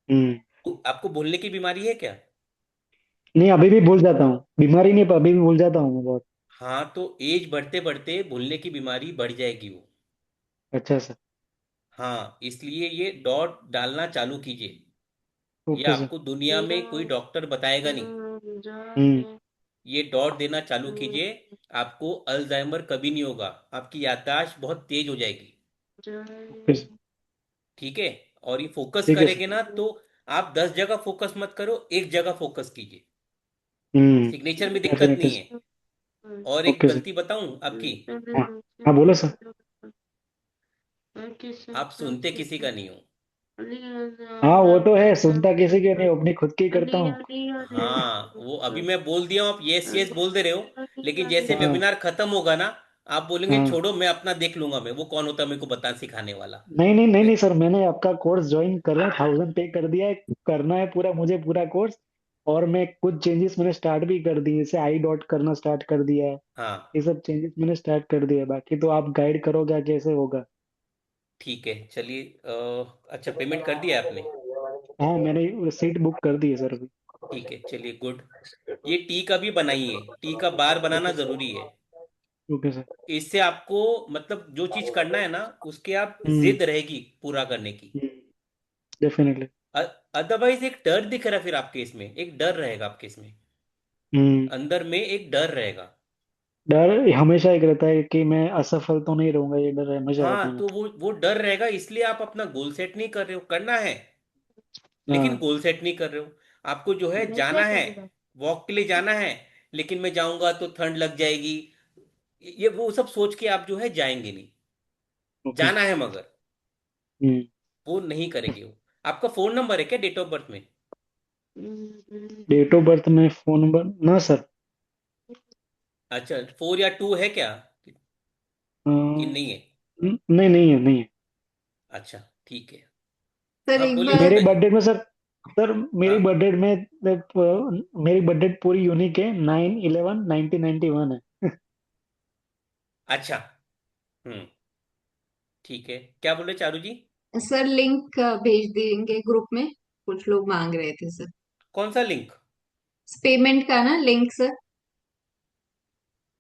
हम्म। तो आपको भूलने की बीमारी है क्या? नहीं, अभी भी भूल जाता हूँ, बीमारी नहीं, पर अभी भी भूल जाता हूँ मैं बहुत। हाँ, तो एज बढ़ते बढ़ते भूलने की बीमारी बढ़ जाएगी वो। अच्छा सर। हाँ, इसलिए ये डॉट डालना चालू कीजिए। ये ओके सर। आपको दुनिया में कोई डॉक्टर बताएगा नहीं। हम्म। ये डॉट देना चालू कीजिए। आपको अल्जाइमर कभी नहीं होगा। आपकी याददाश्त बहुत तेज हो जाएगी। Okay sir. ठीक है। और ये फोकस ठीक है करेंगे सर। ना तो आप 10 जगह फोकस मत करो, एक जगह फोकस कीजिए। हम्म। सिग्नेचर में दिक्कत डेफिनेटली नहीं सर। है। और एक ओके सर। गलती बताऊं आपकी। हाँ। हाँ बोलो सर। आप सुनते किसी का नहीं हो। हाँ वो तो है, सुनता किसी की नहीं, अपनी खुद की करता हूँ। हाँ, वो अभी मैं बोल दिया हूँ, आप यस यस बोल दे रहे हो। लेकिन जैसे हाँ। वेबिनार खत्म होगा ना, आप बोलेंगे हाँ। छोड़ो, मैं अपना देख लूंगा, मैं वो कौन होता है मेरे को बता सिखाने वाला। नहीं नहीं नहीं मैं नहीं सर, मैंने आपका कोर्स ज्वाइन कर रहा, 1000 पे कर दिया है। करना है पूरा मुझे, पूरा कोर्स। और मैं कुछ चेंजेस मैंने स्टार्ट भी कर दिए, जैसे आई डॉट करना स्टार्ट कर दिया है। हाँ, ये सब चेंजेस मैंने स्टार्ट कर दिए, बाकी तो आप गाइड करो क्या कैसे होगा। ठीक है, चलिए। अच्छा, पेमेंट कर दिया आपने? हाँ मैंने सीट बुक कर दी है सर अभी। ठीक है, चलिए, गुड। ये टी का भी बनाइए, टी का बार बनाना ओके जरूरी है। Okay sir. इससे आपको मतलब जो चीज करना है ना, उसके आप हम्म। जिद रहेगी पूरा करने की। डेफिनेटली। अदरवाइज एक डर दिख रहा है, फिर आपके इसमें एक डर रहेगा, आपके इसमें हम्म। अंदर में एक डर रहेगा। डर हमेशा एक रहता है कि मैं असफल तो नहीं रहूंगा, ये डर हमेशा रहता हाँ, है तो मेरे। वो डर रहेगा, इसलिए आप अपना गोल सेट नहीं कर रहे हो। करना है, लेकिन हाँ। गोल सेट नहीं कर रहे हो। आपको जो है जाना है, वॉक के लिए जाना है। लेकिन मैं जाऊंगा तो ठंड लग जाएगी, ये वो सब सोच के आप जो है जाएंगे नहीं। ओके। जाना है मगर हम्म। वो नहीं करेंगे वो। आपका फोन नंबर है क्या डेट ऑफ बर्थ में? डेट ऑफ बर्थ में फोन नंबर ना सर। अच्छा, 4 या 2 है क्या, कि नहीं है? नहीं नहीं है, नहीं है। अच्छा, ठीक है। सर हाँ, एक बोलिए बार मेरी बहन जी। बर्थडे में सर, सर मेरी हाँ, बर्थडे में मेरी बर्थडे पूरी यूनिक है, 9/11/1991 है। अच्छा। हम्म, ठीक है। क्या बोले चारू जी? सर लिंक भेज देंगे ग्रुप में, कुछ लोग मांग रहे थे सर। कौन सा लिंक? पेमेंट का ना लिंक सर।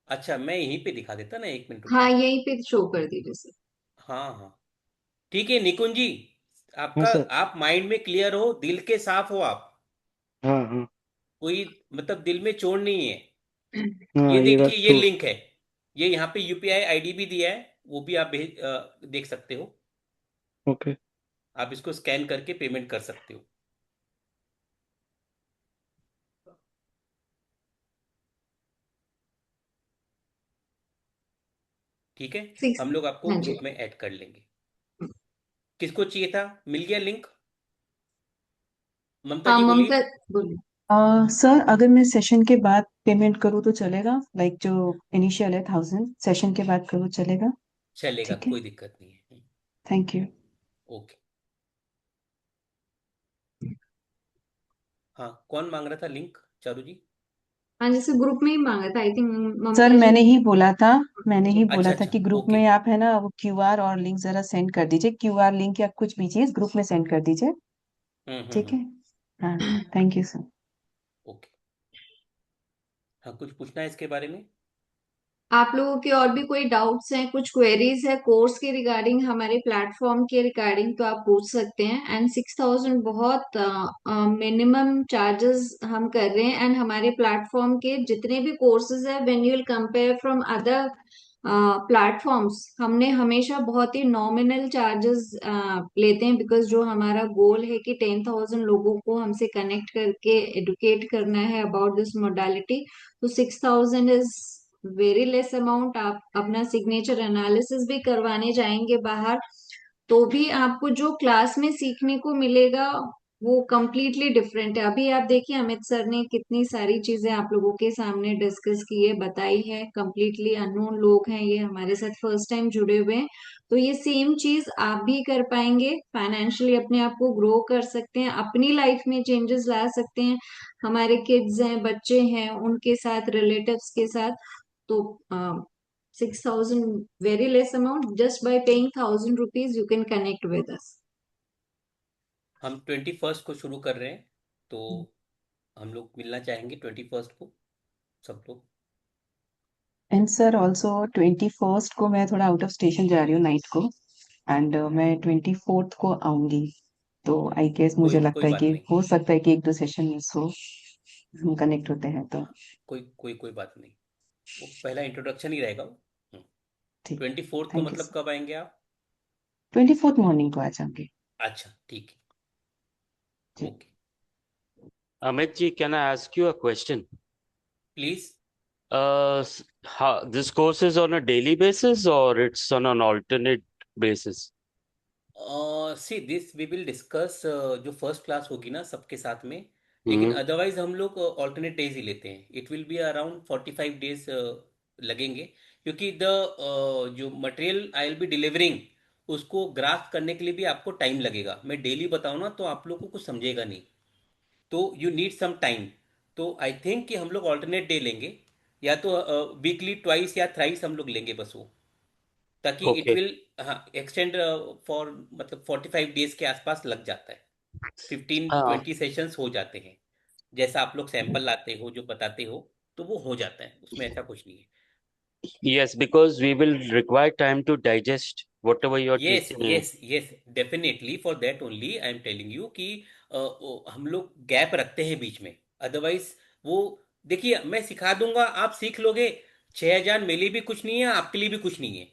अच्छा, मैं यहीं पे दिखा देता ना, 1 मिनट हाँ रुकिए। यहीं पे शो कर दीजिए सर। हाँ हाँ, ठीक है निकुंज जी। हाँ आपका, सर। आप माइंड में क्लियर हो, दिल के साफ हो आप। हाँ हाँ। कोई मतलब दिल में चोट नहीं है। ये हाँ ये देखिए, बात ये तो। लिंक है। ये यहाँ पे यूपीआई आईडी भी दिया है, वो भी आप देख सकते हो। ओके। आप इसको स्कैन करके पेमेंट कर सकते हो। ठीक है। सिक्स। हम लोग आपको हाँ जी। ग्रुप में ऐड कर लेंगे। किसको चाहिए था, मिल गया लिंक? ममता हाँ जी बोलिए। ममता बोलिए। सर अगर मैं सेशन के बाद पेमेंट करूँ तो चलेगा, लाइक जो इनिशियल है 1000 सेशन के बाद करूँ चलेगा? चलेगा, ठीक है। कोई दिक्कत नहीं है। Thank you. ओके। हाँ, कौन मांग रहा था लिंक, चारू जी? हाँ जैसे ग्रुप में ही मांगा था, आई थिंक सर ममता जी मैंने ने। ही बोला था, मैंने ही बोला अच्छा था अच्छा, कि ग्रुप ओके। में आप है ना वो क्यूआर और लिंक जरा सेंड कर दीजिए, क्यूआर लिंक या कुछ भी चीज ग्रुप में सेंड कर दीजिए। ठीक हम्म। है। हाँ। Thank you sir. ओके। हाँ, कुछ पूछना है इसके बारे में? आप लोगों के और भी कोई डाउट्स हैं, कुछ क्वेरीज है कोर्स के रिगार्डिंग, हमारे प्लेटफॉर्म के रिगार्डिंग, तो आप पूछ सकते हैं। एंड 6000 बहुत मिनिमम चार्जेस हम कर रहे हैं। एंड हमारे प्लेटफॉर्म के जितने भी कोर्सेज है, when you will compare from other platforms, हमने हमेशा बहुत ही नॉमिनल चार्जेस लेते हैं, बिकॉज जो हमारा गोल है कि 10,000 लोगों को हमसे कनेक्ट करके एडुकेट करना है अबाउट दिस मोडालिटी। तो 6000 इज वेरी लेस अमाउंट। आप अपना सिग्नेचर एनालिसिस भी करवाने जाएंगे बाहर, तो भी आपको जो क्लास में सीखने को मिलेगा वो कंप्लीटली डिफरेंट है। अभी आप देखिए अमित सर ने कितनी सारी चीजें आप लोगों के सामने डिस्कस की है, बताई है। कंप्लीटली अननोन लोग हैं ये, हमारे साथ फर्स्ट टाइम जुड़े हुए हैं। तो ये सेम चीज आप भी कर पाएंगे, फाइनेंशियली अपने आप को ग्रो कर सकते हैं, अपनी लाइफ में चेंजेस ला सकते हैं। हमारे किड्स हैं, बच्चे हैं, उनके साथ, रिलेटिव्स के साथ। तो 6000 very less amount, just by paying 1000 rupees you can connect with us. हम 21 को शुरू कर रहे हैं, तो हम लोग मिलना चाहेंगे 21 को, सब लोग। एंड सर ऑल्सो 21st को मैं थोड़ा आउट ऑफ स्टेशन जा रही हूँ नाइट को। एंड मैं 24th को आऊंगी, तो आई गेस मुझे कोई लगता है बात कि नहीं, हो सकता है कि एक दो सेशन मिस हो, हम कनेक्ट होते हैं तो। कोई बात नहीं। वो पहला इंट्रोडक्शन ही रहेगा वो। ठीक, 24th को थैंक यू मतलब सर। कब आएंगे आप? 24th मॉर्निंग को आ जाऊंगी। अच्छा ठीक है, जी। Okay, Amit ji, can I ask you a question? Please. How this course is on a daily basis or it's on an alternate basis? See this we will discuss जो फर्स्ट क्लास होगी ना सबके साथ में, लेकिन Hmm. अदरवाइज हम लोग ऑल्टरनेट डेज ही लेते हैं। It will be around 45 days लगेंगे, क्योंकि द जो material I will be delivering उसको ग्रास्प करने के लिए भी आपको टाइम लगेगा। मैं डेली बताऊँ ना तो आप लोग को कुछ समझेगा नहीं, तो यू नीड सम टाइम। तो आई थिंक कि हम लोग ऑल्टरनेट डे लेंगे, या तो वीकली ट्वाइस या थ्राइस हम लोग लेंगे बस वो, ताकि इट Okay. विल, हाँ, एक्सटेंड फॉर मतलब 45 डेज के आसपास लग जाता है। 15-20 सेशंस हो जाते हैं, जैसा आप लोग सैंपल लाते हो जो बताते हो, तो वो हो जाता है, उसमें ऐसा कुछ नहीं है। Yes, because we will require time to digest whatever you're yes teaching. Yes yes, definitely for that only I am telling you कि हम लोग गैप रखते हैं बीच में, अदरवाइज वो, देखिए मैं सिखा दूंगा आप सीख लोगे, 6,000 मेरे लिए भी कुछ नहीं है, आपके लिए भी कुछ नहीं है।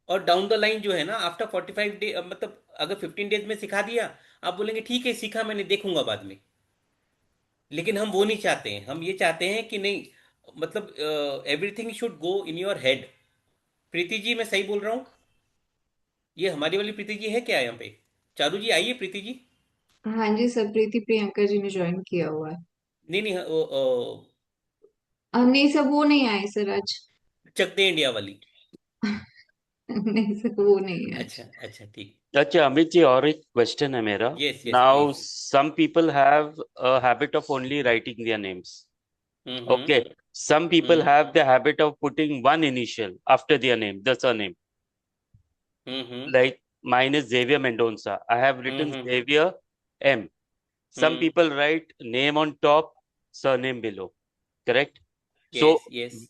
और डाउन द लाइन जो है ना, आफ्टर 45 डे, मतलब अगर 15 डेज में सिखा दिया, आप बोलेंगे ठीक है सीखा मैंने, देखूंगा बाद में। लेकिन हम वो नहीं चाहते हैं, हम ये चाहते हैं कि नहीं, मतलब everything should go in your head. Preeti ji मैं सही बोल रहा हूँ? ये हमारी वाली प्रीति जी है क्या यहाँ पे? चारू जी आइए, प्रीति जी। हाँ जी सर, प्रीति प्रियंका जी ने ज्वाइन किया हुआ है। नहीं नहीं, नहीं सर, वो नहीं आए सर आज। चक दे इंडिया वाली। नहीं सर, वो नहीं है अच्छा आज। अच्छा ठीक। अच्छा अमित जी, और एक क्वेश्चन है मेरा. Yes yes Now please. some people have a habit of only writing their names. Hmm Okay. Some people hmm have the habit of putting one initial after their name, the surname. Hmm Like mine is Xavier Mendonça. I have written hmm Xavier M. Some hmm, people write name on top, surname below. Correct? Yes So, yes.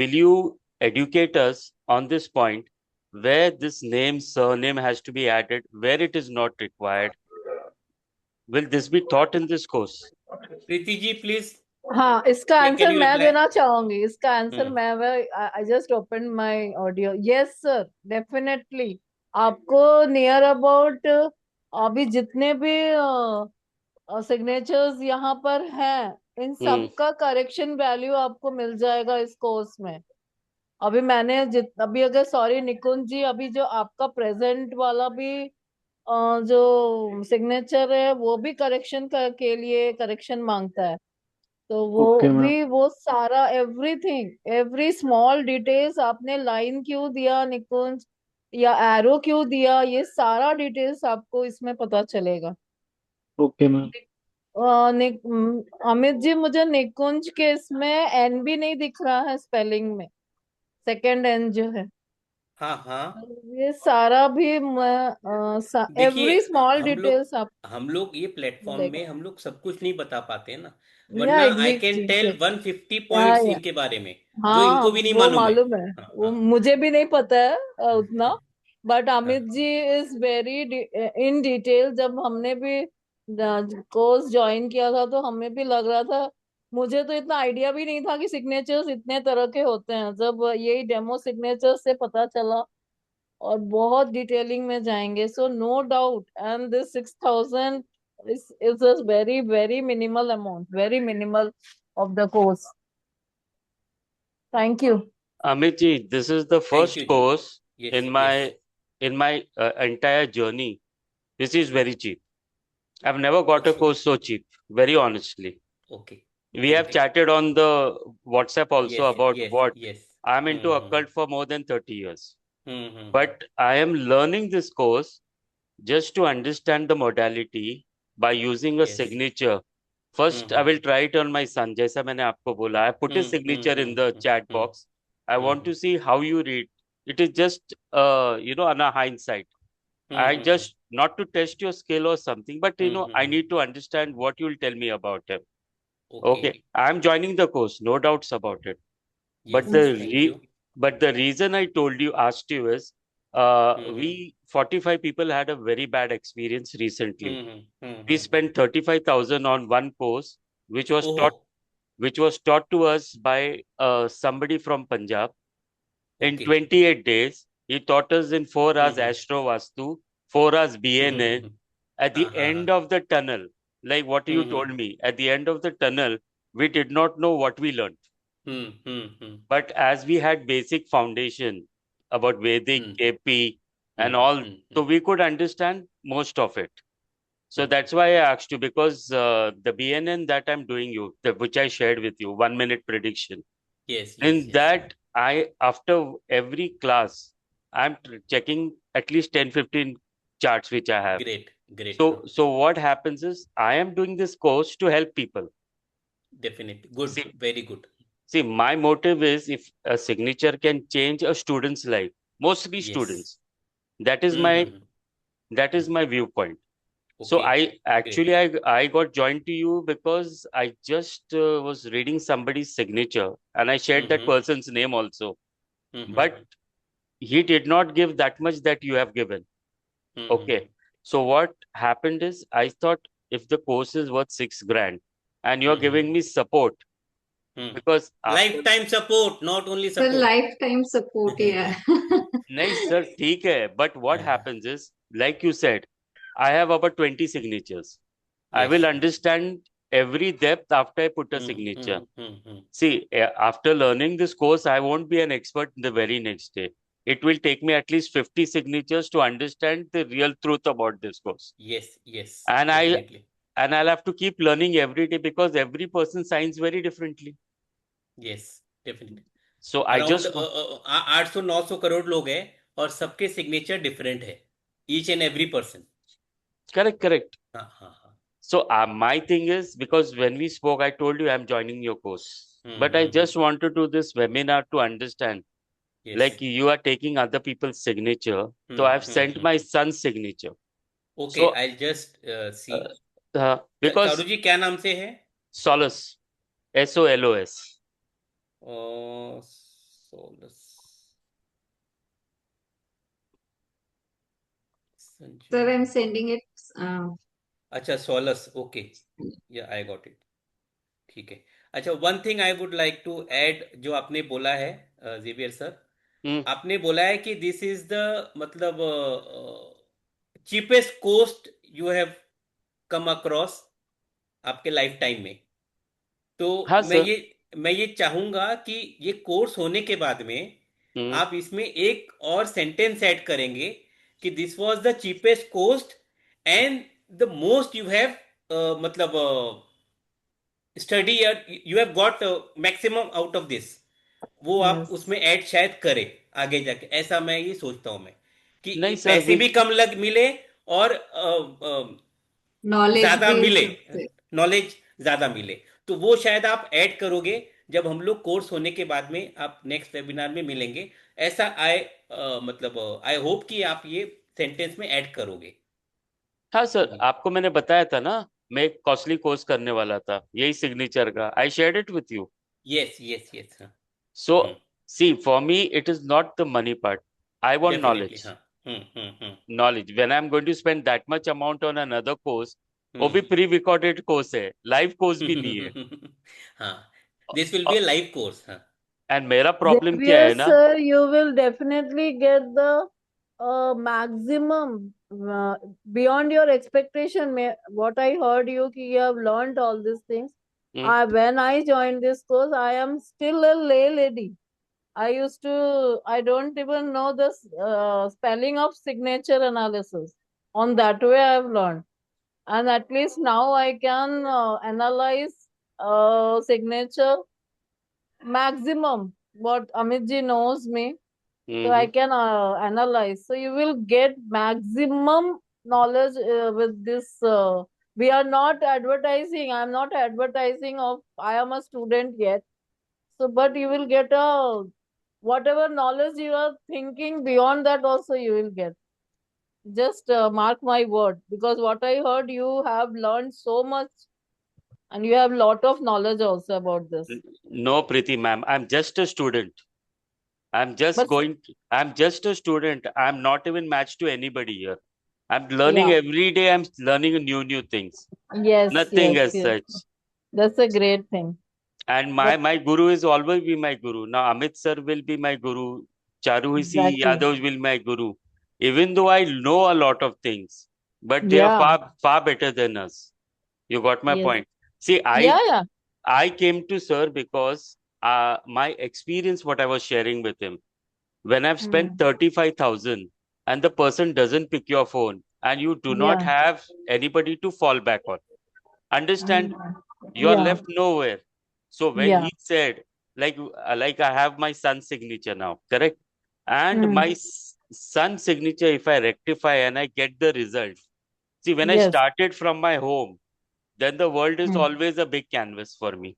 will you educate us on this point where this name, surname has to be added, where it is not required? Will this be taught in this course? Preeti ji please, हाँ, इसका कैन आंसर यू मैं रिप्लाई? देना चाहूंगी। इसका आंसर हम्म मैं I just open my audio. Yes sir, definitely. आपको नियर अबाउट अभी जितने भी सिग्नेचर्स यहाँ पर हैं, इन सब Hmm. का करेक्शन वैल्यू आपको मिल जाएगा इस कोर्स में। अभी मैंने अभी अगर, सॉरी निकुंज जी, अभी जो आपका प्रेजेंट वाला भी जो सिग्नेचर है वो भी करेक्शन के लिए करेक्शन मांगता है। तो ओके वो मैम। भी, वो सारा एवरीथिंग, एवरी स्मॉल डिटेल्स, आपने लाइन क्यों दिया निकुंज या एरो क्यों दिया, ये सारा डिटेल्स आपको इसमें पता चलेगा। Okay ma'am. अमित जी, मुझे निकुंज के इसमें एन भी नहीं दिख रहा है स्पेलिंग में, सेकंड एन जो है। हाँ हाँ। ये सारा भी देखिए एवरी स्मॉल हम लोग डिटेल्स आपको हम लोग ये प्लेटफॉर्म मिलेगा। में हम लोग सब कुछ नहीं बता पाते हैं ना, या वरना I can exactly, tell exactly. 150 या पॉइंट्स या इनके बारे में, जो हाँ, इनको भी नहीं वो मालूम है। मालूम है। हाँ वो हाँ मुझे भी नहीं पता है उतना। बट हाँ। Amit ji is very in detail. जब हमने भी कोर्स ज्वाइन किया था तो हमें भी लग रहा था, मुझे तो इतना आइडिया भी नहीं था कि सिग्नेचर्स इतने तरह के होते हैं। जब यही डेमो सिग्नेचर्स से पता चला, और बहुत डिटेलिंग में जाएंगे। So no doubt, and this 6,000 is a very very minimal amount, very minimal of the course. Thank you. Amit ji, this is the thank you first जी। course yes in yes. my entire journey. This is very cheap. I've never got a okay course so cheap, very honestly. Okay, We have thank you. chatted on the WhatsApp also yes about yes what yes. I'm into hmm occult for more than 30 years. Hmm. But I am learning this course just to understand the modality by using a yes. signature. First, I will try it on my son. जैसा मैंने आपको बोला, I put his signature in the chat box. I want to see how you read. It is just, on a hindsight. I just, not to test your skill or something, but, I need to understand what you will tell me about him. Okay. Okay, I'm joining the course, no doubts about it. But yes the yes, thank you. reason I asked you is We 45 people had a very bad experience recently. Hmm We spent 35,000 on one course, which was ओहो taught which was taught to us by somebody from Punjab. In okay 28 days, he taught us in 4 hours hmm Astro Vastu, 4 hours BNN. At हाँ the हाँ हाँ end of the tunnel, like what you hmm told me, at the end of the tunnel, we did not know what we learned. Hmm But as we had basic foundation about Vedic, hmm KP, and hmm all, hmm so we could understand most of it. So okay that's why I asked you, because the BNN that I'm doing which I shared with you, 1 minute prediction. Yes yes In yes that, after every class, I'm checking at least 10, 15 charts which I have. Great great हाँ So what happens is I am doing this course to help people. Definitely good See, very good my motive is if a signature can change a student's life, mostly yes students. That is my that is my viewpoint. So okay I great actually I got joined to you because I just was reading somebody's signature and I shared that person's name also. But he did not give that much that you have given. Okay. So what happened is I thought if the course is worth 6 grand and you're giving me support, because after life time support not only sir support life time support है nahi sir, theek hai. But what happens is, like you said, I have about 20 signatures. I will yes understand every depth after I put a signature. See, after learning this course, I won't be an expert the very next day. It will take me at least 50 signatures to understand the real truth about this course. Yes yes And definitely I'll have to keep learning every day because every person signs very differently. Yes definitely So I around just 800-900 crore लोग हैं और सबके सिग्नेचर डिफरेंट है each and every person correct. हाँ हाँ हाँ So my thing is, because when we spoke, I told you I'm joining your course. But I just want to do this webinar to understand. Like yes you are taking other people's signature. So I've sent my son's signature. Okay So I just see because Charu ji क्या नाम से है Solus, SOLOS. Solus sir I am sending it अच्छा सोलस ओके या आई गॉट इट ठीक है अच्छा one thing I would like to add जो आपने बोला है जेवियर सर आपने बोला है कि दिस इज द मतलब cheapest cost you have come across आपके लाइफ टाइम में तो हाँ मैं सर. ये चाहूंगा कि ये कोर्स होने के बाद में आप इसमें एक और सेंटेंस ऐड करेंगे कि this was the cheapest cost and the most you have मतलब study you have got maximum out of this वो आप Yes. उसमें ऐड शायद करें आगे जाके ऐसा मैं ये सोचता हूं मैं कि नहीं सर, पैसे भी कम लग मिले और नॉलेज ज्यादा भी मिले सबसे नॉलेज ज्यादा मिले तो वो शायद आप ऐड करोगे जब हम लोग कोर्स होने के बाद में आप नेक्स्ट वेबिनार में मिलेंगे ऐसा मतलब आई होप कि आप ये सेंटेंस में ऐड करोगे हाँ सर, आपको मैंने बताया था ना, मैं एक कॉस्टली कोर्स करने वाला था यही सिग्नेचर का. I shared it with you. Yes yes yes हाँ So see, for me, it is not the money part. I want definitely knowledge. हाँ Knowledge. When I'm going to spend that much amount on another course, वो भी हम्म pre-recorded course है, live course भी नहीं है. हाँ this will be a live course हाँ And मेरा problem क्या Xavier है ना? sir, you will definitely get the maximum beyond your expectation. What I heard you कि you have learned all these things. When I joined this course, I am still a lay lady. I don't even know the spelling of signature analysis. On that way, I have learned. And at least now I can analyze signature maximum. What Amit ji knows me, so I can analyze. So you will get maximum knowledge with this. We are not advertising. I'm not advertising of I am a student yet. So, but you will get a whatever knowledge you are thinking beyond that also you will get. Just mark my word, because what I heard, you have learned so much and you have lot of knowledge also about this. No, Preeti ma'am, I'm just a student. But I'm just a student. I'm not even matched to anybody here. I'm learning yeah, every day. I'm learning new things. yes, Nothing as yes. such. That's a great thing. And But my guru is always be my guru. Now Amit sir will be my guru. Charuhisi exactly. Yadav will be my guru. Even though I know a lot of things, but they are Yeah. far better than us. You got my Yes. point. See, Yeah, yeah. I came to sir because my experience, what I was sharing with him. When I've spent Hmm. 35,000 and the person doesn't pick your phone and you do not Yeah. have anybody to fall back on, understand, Hmm. you are Yeah. left nowhere. So when Yeah. he said, like I have my son's signature now, correct? And Hmm. my son's signature, if I rectify and I get the result, see, when I Yes. started from my home, then the world is Hmm. always a big canvas for me.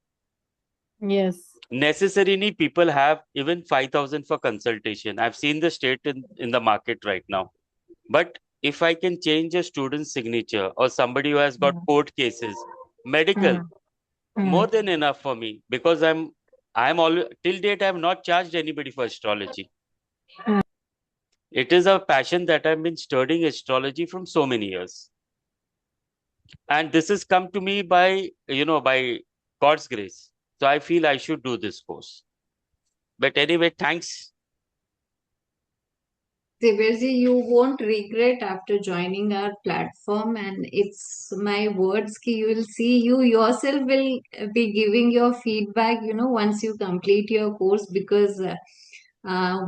Yes. Necessarily, people have even 5,000 for consultation. I've seen the state in the market right now. But if I can change a student's signature or somebody who has got Hmm. court cases, medical, Hmm. Hmm. more than enough for me because I'm all till date I have not charged anybody for astrology. Hmm. It is a passion that I've been studying astrology from so many years. And this has come to me by God's grace. So I feel I should do this course. But anyway, thanks. Divyajit, you won't regret after joining our platform, and it's my words ki you will see, you yourself will be giving your feedback, once you complete your course, because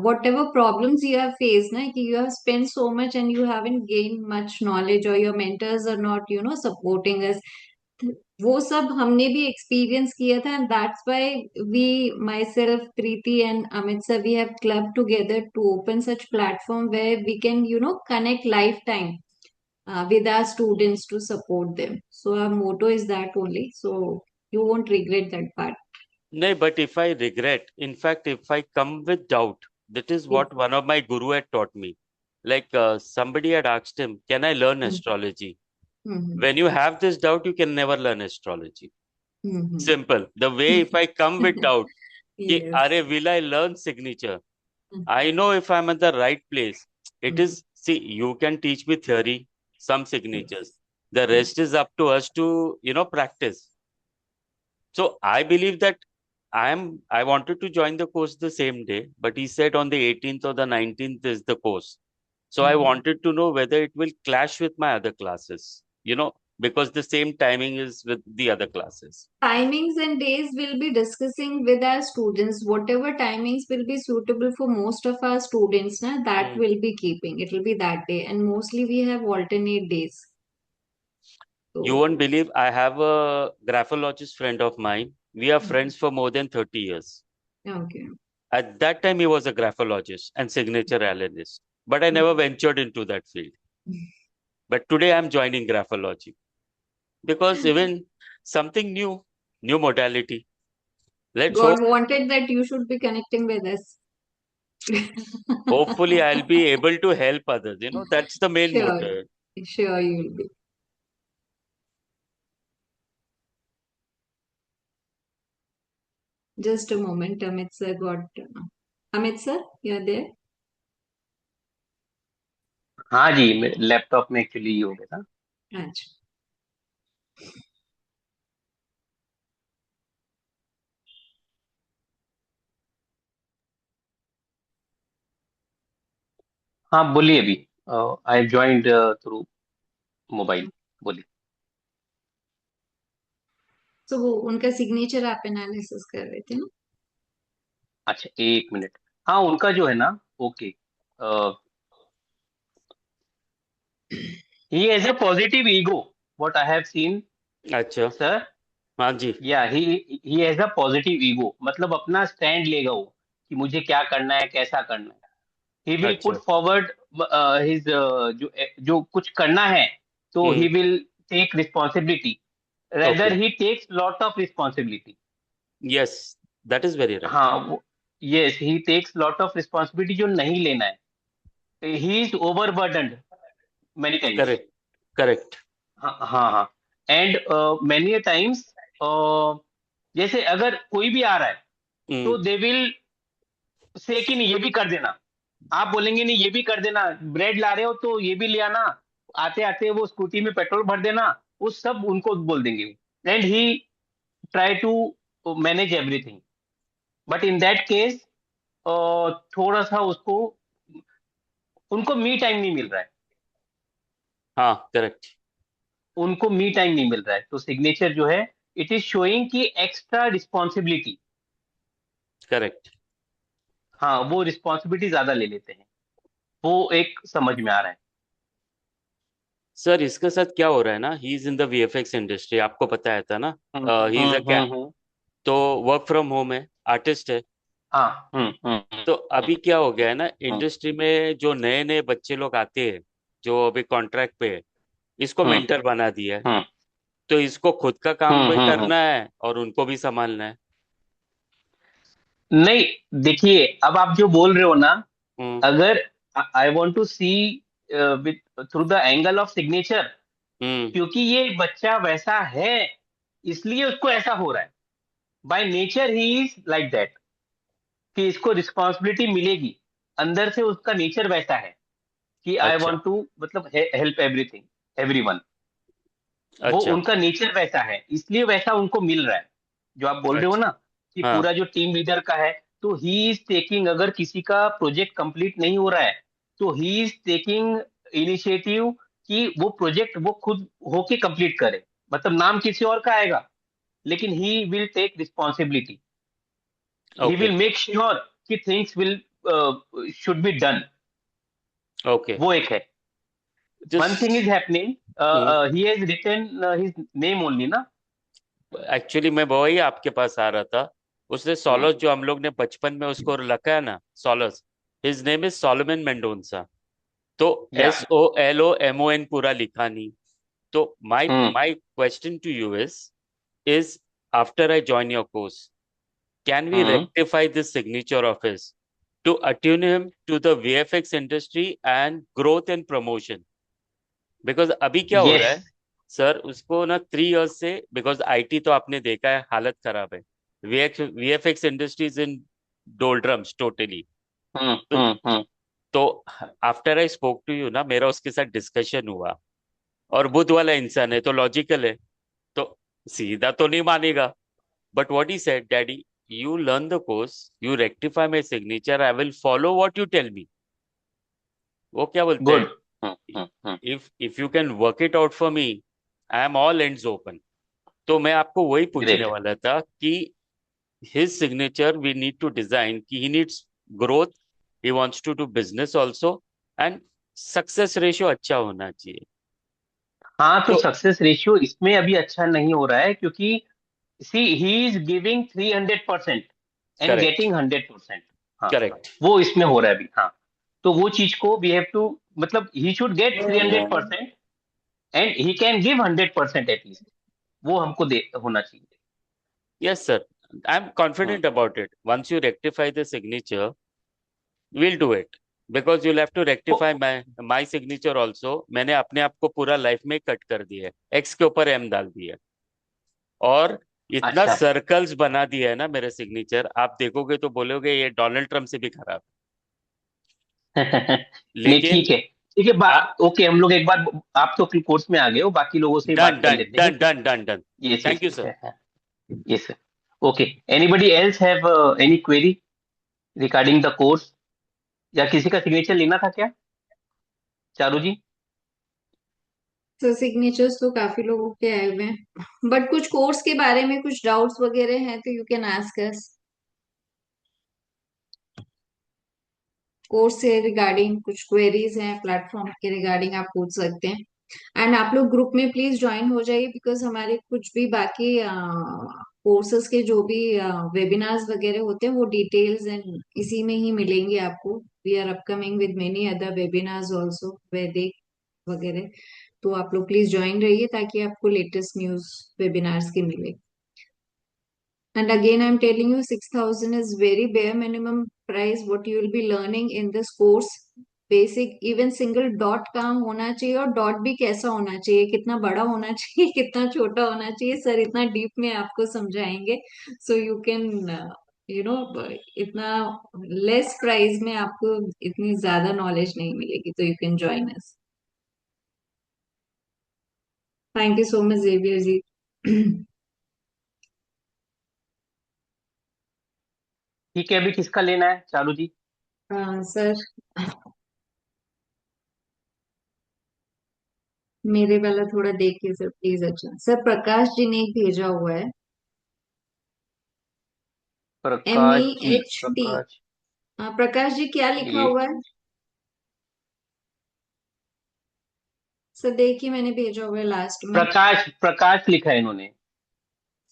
whatever problems you have faced, na, ki you have spent so much and you haven't gained much knowledge, or your mentors are not, supporting us. वो सब हमने भी एक्सपीरियंस किया था, and that's why we myself Preeti and Amit sir we have club together to open such platform where we can connect lifetime with our students to support them. So our motto is that only, so you won't regret that part. No, but if I regret, in fact, if I come with doubt, that is what one of my guru had taught me. Like somebody had asked him, "Can I learn astrology?" Mm-hmm. When you have this doubt, you can never learn astrology. Mm-hmm. Simple. The way if I come with doubt, Yes. will I learn signature? I know if I'm at the right place. It is, see, you can teach me theory, some signatures. The rest is up to us to, practice. So I believe that I wanted to join the course the same day, but he said on the 18th or the 19th is the course. So I wanted to know whether it will clash with my other classes, because the same timing is with the other classes. Timings and days we'll be discussing with our students. Whatever timings will be suitable for most of our students, na, that Hmm. will be keeping. It will be that day. And mostly we have alternate days. You So, won't believe I have a graphologist friend of mine. We are friends for more than 30 years. okay. At that time, he was a graphologist and signature analyst, but I never ventured into that field. But today I'm joining graphology because even something new modality. Let's hope. God wanted that you should be connecting with us. Hopefully, I'll be able to help others. That's the main Sure, motive. sure you will be. Just a moment, Amit sir got. Amit sir, you're there? हाँ जी, लैपटॉप में एक्चुअली ये हो गया था। अच्छा. हाँ बोलिए अभी। आई ज्वाइंड थ्रू मोबाइल। बोलिए। तो वो उनका सिग्नेचर आप एनालिसिस कर रहे थे ना? अच्छा एक मिनट। हाँ उनका जो है ना, okay, he has a positive ego, what I have seen अच्छा, सर। हाँ जी, या he has a positive ego, मतलब अपना स्टैंड लेगा वो कि मुझे क्या करना है, कैसा करना है। ही विल पुट अच्छा, फॉरवर्ड हिज जो जो कुछ करना है, तो he will take responsibility, okay, rather he takes lot of responsibility. Yes, that is very right. हाँ, yes he takes lot of responsibility जो नहीं लेना है। He is overburdened many times। Correct, correct. हाँ हाँ हाँ। एंड मैनी टाइम्स जैसे अगर कोई भी आ रहा है तो दे विल सेक ही नहीं, ये भी कर देना। आप बोलेंगे नहीं ये भी कर देना, ब्रेड ला रहे हो तो ये भी ले आना, आते आते वो स्कूटी में पेट्रोल भर देना, वो सब उनको बोल देंगे। And he try to manage everything, but in that case थोड़ा सा उसको, उनको मी टाइम नहीं मिल रहा है, हाँ करेक्ट। उनको मी टाइम नहीं मिल रहा है, तो सिग्नेचर जो है इट इज शोइंग कि एक्स्ट्रा रिस्पॉन्सिबिलिटी, करेक्ट। हाँ वो रिस्पॉन्सिबिलिटी ज्यादा ले लेते हैं, वो एक समझ में आ रहा है। सर इसके साथ क्या हो रहा है ना, he is in the VFX industry, आपको पता है था ना, ही इज अ क्या, हम्म। तो वर्क फ्रॉम होम है, आर्टिस्ट है। हाँ तो अभी क्या हो गया है ना, इंडस्ट्री में जो नए नए बच्चे लोग आते हैं, जो अभी कॉन्ट्रैक्ट पे है, इसको हम्म मेंटर बना दिया है। हम्म तो इसको खुद का काम भी हम्म। करना है और उनको भी संभालना है। नहीं, देखिए अब आप जो बोल रहे हो ना, हम्म। अगर I want to see with through the angle of signature, hmm. क्योंकि ये बच्चा वैसा है इसलिए उसको ऐसा हो रहा है, by nature he is like that, कि इसको रिस्पॉन्सिबिलिटी मिलेगी, अंदर से उसका नेचर वैसा है कि आई अच्छा। वांट टू मतलब हेल्प एवरीथिंग एवरीवन, वो अच्छा। उनका नेचर वैसा है इसलिए वैसा उनको मिल रहा है। जो आप बोल रहे हो अच्छा। ना कि हाँ। पूरा जो टीम लीडर का है, तो ही इज टेकिंग, अगर किसी का प्रोजेक्ट कंप्लीट नहीं हो रहा है तो ही इज टेकिंग इनिशिएटिव कि वो प्रोजेक्ट वो खुद होके कंप्लीट करे, मतलब नाम किसी और का आएगा लेकिन he will take responsibility, he okay. Will make sure कि things will should be done, okay. वो एक है। One thing is just happening, he has written his name only ना। एक्चुअली मैं वही आपके पास आ रहा था। उसने हम्म, सोलस, जो हम लोग ने बचपन में उसको रखा है ना Solus, his name is Solomon Mendonca. तो या SOLOMON पूरा लिखा नहीं। तो my hmm my question to you is after I join your course, can we hmm. rectify this signature of his to attune him to the VFX industry and growth and promotion? Because अभी क्या हो रहा यस। है सर, उसको ना 3 years से, बिकॉज आईटी तो आपने देखा है हालत खराब है, VFX industries in doldrums totally. तो हम्म। तो after I spoke to you ना, मेरा उसके साथ डिस्कशन हुआ, और बुद्ध वाला इंसान है तो लॉजिकल है, तो सीधा तो नहीं मानेगा। But what he said, Daddy, you learn the course, you rectify my signature, I will follow what you tell me. वो क्या बोलते गुड। हैं, if you can work it out for me, I am all ends open. तो मैं आपको वही पूछने ग्रेट। वाला था कि his signature we need to design कि he needs growth, he wants to do business also, and success ratio अच्छा होना चाहिए। हाँ तो तो सक्सेस रेशियो इसमें अभी अच्छा नहीं हो रहा है क्योंकि see he is giving 300% and correct. Getting 100%। हाँ करेक्ट। वो इसमें हो रहा है अभी। हाँ तो वो चीज को वी हैव टू, मतलब he should get 300% and he can give 100% at least, वो हमको दे होना चाहिए। Yes, sir. I'm hmm, confident about it. Once you rectify the signature, we'll do it. Because you'll have to O, rectify my signature also. मैंने अपने आप को पूरा लाइफ में कट कर दिया है, एक्स के ऊपर एम डाल दिया है, और इतना अच्छा। सर्कल्स बना दिया है ना मेरे सिग्नेचर, आप देखोगे तो बोलोगे ये डोनाल्ड ट्रम्प से भी खराब है। नहीं लेकिन ठीक है, ठीक है ओके, हम लोग एक बार, आप तो अपने कोर्स में आ गए हो, बाकी लोगों से ही डन बात कर डन लेते हैं डन कि डन डन डन। ये थैंक चीज यू ठीक सर। है। Yes sir. Okay, anybody else have any query regarding the course, या किसी का सिग्नेचर लेना था क्या, चारू जी? तो सिग्नेचर्स तो काफी लोगों के आए हुए हैं, बट कुछ कोर्स के बारे में कुछ डाउट्स वगैरह हैं तो you can ask us. Course से रिगार्डिंग कुछ क्वेरीज हैं, प्लेटफॉर्म के रिगार्डिंग आप पूछ सकते हैं। एंड आप लोग ग्रुप में प्लीज ज्वाइन हो जाइए, बिकॉज हमारे कुछ भी बाकी कोर्सेज के जो भी वेबिनार्स वगैरह होते हैं वो डिटेल्स एंड इसी में ही मिलेंगे आपको। We are upcoming with many other webinars also, वैदिक वगैरह। तो आप लोग प्लीज ज्वाइन रहिए ताकि आपको लेटेस्ट न्यूज वेबिनार्स की मिले। And again, I'm telling you, 6,000 is very bare minimum price what you will be learning in this course. Basic even single dot com होना चाहिए, और डॉट भी कैसा होना चाहिए, कितना बड़ा होना चाहिए, कितना छोटा होना चाहिए, सर इतना डीप में आपको समझाएंगे। So you can you know इतना लेस प्राइस में आपको इतनी ज्यादा नॉलेज नहीं मिलेगी, तो you can join us. Thank you so much Xavier ji. ठीक है, अभी किसका लेना है चालू जी? सर मेरे वाला थोड़ा देखिए सर प्लीज। अच्छा सर, प्रकाश जी ने एक भेजा हुआ है, M E Prakash ji, H T. प्रकाश, प्रकाश जी क्या लिखा ये हुआ है सर? देखिए मैंने भेजा हुआ है लास्ट में। प्रकाश, प्रकाश लिखा है इन्होंने।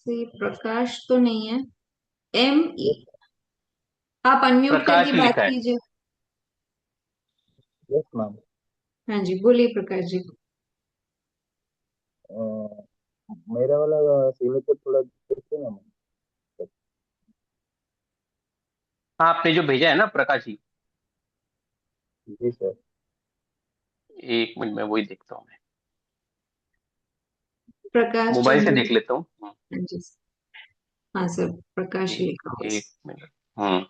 सर प्रकाश तो नहीं है। एम ई, आप अनम्यूट करके प्रकाश बात लिखा है। कीजिए। Yes ma'am. हाँ जी बोलिए प्रकाश जी। मेरा वाला सिग्नेचर थोड़ा देखिए ना मैम। हाँ, आपने जो भेजा है ना प्रकाश जी, जी सर। एक मिनट में वही देखता हूँ, मैं प्रकाश मोबाइल से चंद्र। देख लेता हूँ। हाँ जी। हाँ सर, प्रकाश ही एक लिखा हुआ एक मिनट। हम्म।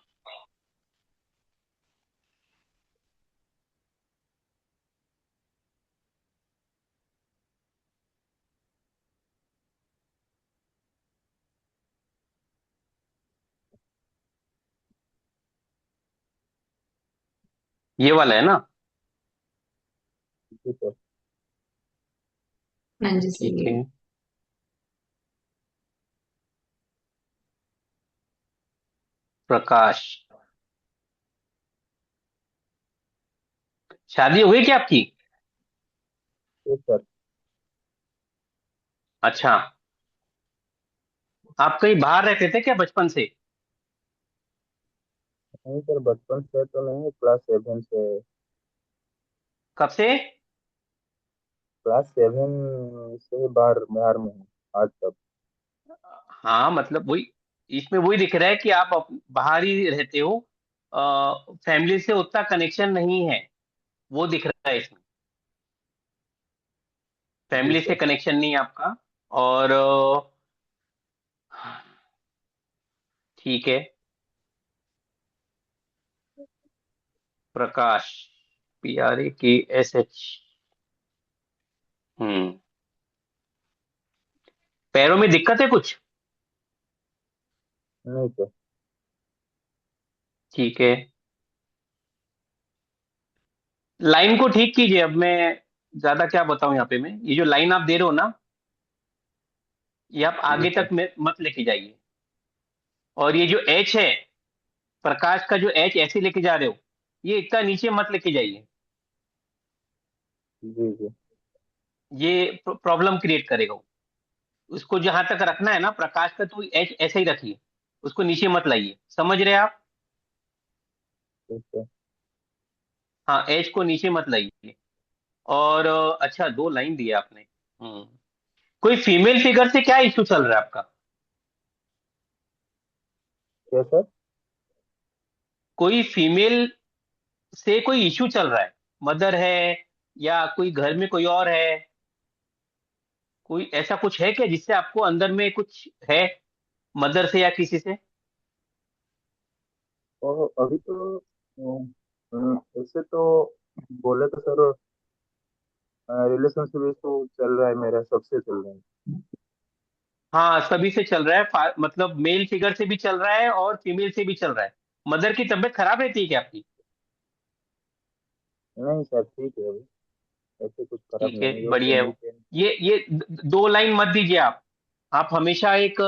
ये वाला है ना? जी सर। है। हाँ जी ठीक सही है। है। प्रकाश, शादी हो गई क्या आपकी? Yes sir. अच्छा, आप कहीं बाहर रहते थे क्या बचपन से? नहीं सर, बचपन से तो नहीं, क्लास 7 से। कब से? क्लास 7 से बाहर बिहार में हूँ आज तक। हाँ, मतलब वही, इसमें वही दिख रहा है कि आप बाहर ही रहते हो, फैमिली से उतना कनेक्शन नहीं है, वो दिख रहा है इसमें। जी फैमिली से सर। कनेक्शन नहीं है आपका। और ठीक है। प्रकाश, PRAKSH। हम्म। पैरों में दिक्कत है कुछ? नहीं सर। ठीक है, लाइन को ठीक कीजिए। अब मैं ज्यादा क्या बताऊं यहाँ पे, मैं ये जो लाइन आप दे रहे हो ना, ये आप जी आगे सर। तक में मत लेके जाइए। और ये जो एच है, प्रकाश का जो एच ऐसे लेके जा रहे हो, ये इतना नीचे मत लेके जाइए। जी जी। ये प्रॉब्लम क्रिएट करेगा। उसको जहां तक रखना है ना प्रकाश का, तो एच ऐसे ही रखिए, उसको नीचे मत लाइए। समझ रहे हैं आप? ठीक है। हाँ, एच को नीचे मत लाइए। और अच्छा, 2 लाइन दी है आपने। कोई फीमेल फिगर से क्या इशू चल रहा है आपका? क्या सर? कोई फीमेल से कोई इशू चल रहा है? मदर है, या कोई घर में कोई और है? कोई ऐसा कुछ है क्या जिससे आपको अंदर में कुछ है, मदर से या किसी से? और अभी तो ऐसे तो बोले तो सर, रिलेशनशिप तो चल रहा है, मेरा सबसे चल रहा है। हाँ, सभी से चल रहा है, मतलब मेल फिगर से भी चल रहा है और फीमेल से भी चल रहा है। मदर की तबीयत खराब रहती है क्या आपकी? नहीं सर, ठीक है अभी। ऐसे कुछ खराब ठीक है, नहीं है, ये बढ़िया है। फैमिली के। ये 2 लाइन मत दीजिए आप हमेशा एक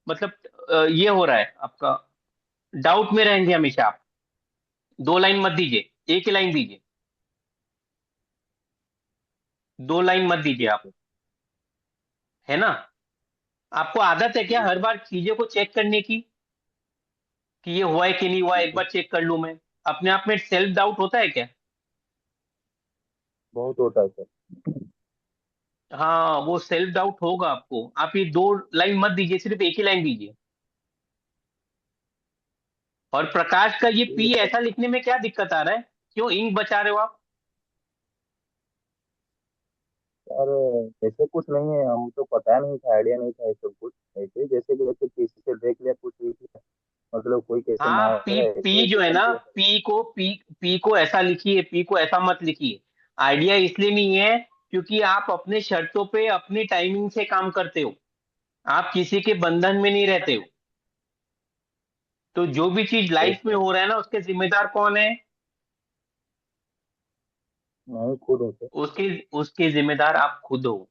मतलब ये हो रहा है आपका, डाउट में रहेंगे हमेशा आप। 2 लाइन मत दीजिए, एक ही लाइन दीजिए। 2 लाइन मत दीजिए ठीक आप, है। है ना? आपको आदत है क्या जी हर बार चीजों को चेक करने की, कि ये हुआ है कि नहीं हुआ है, एक जी। बार चेक कर लूं मैं? अपने आप में सेल्फ डाउट होता है क्या? बहुत होता है सर। हाँ, वो सेल्फ डाउट होगा आपको। आप ये 2 लाइन मत दीजिए, सिर्फ एक ही लाइन दीजिए। और प्रकाश का ये ठीक है पी सर। ऐसा लिखने में क्या दिक्कत आ रहा है? क्यों इंक बचा रहे हो आप? और ऐसे कुछ नहीं है, हम तो पता नहीं था, आइडिया नहीं था ये सब कुछ। ऐसे जैसे कि जैसे किसी से देख लिया कुछ लिख लिया, मतलब कोई कैसे हाँ, मार पी रहा है ऐसे पी जो ऐसे है कर ना, दिया। पी को ऐसा लिखिए, पी को ऐसा मत लिखिए। आइडिया इसलिए नहीं है क्योंकि आप अपने शर्तों पे अपनी टाइमिंग से काम करते हो, आप किसी के बंधन में नहीं रहते हो। तो जो भी चीज लाइफ में ऐसे हो रहा है ना, उसके जिम्मेदार कौन है? नहीं, खुद होते। उसके उसके जिम्मेदार आप खुद हो।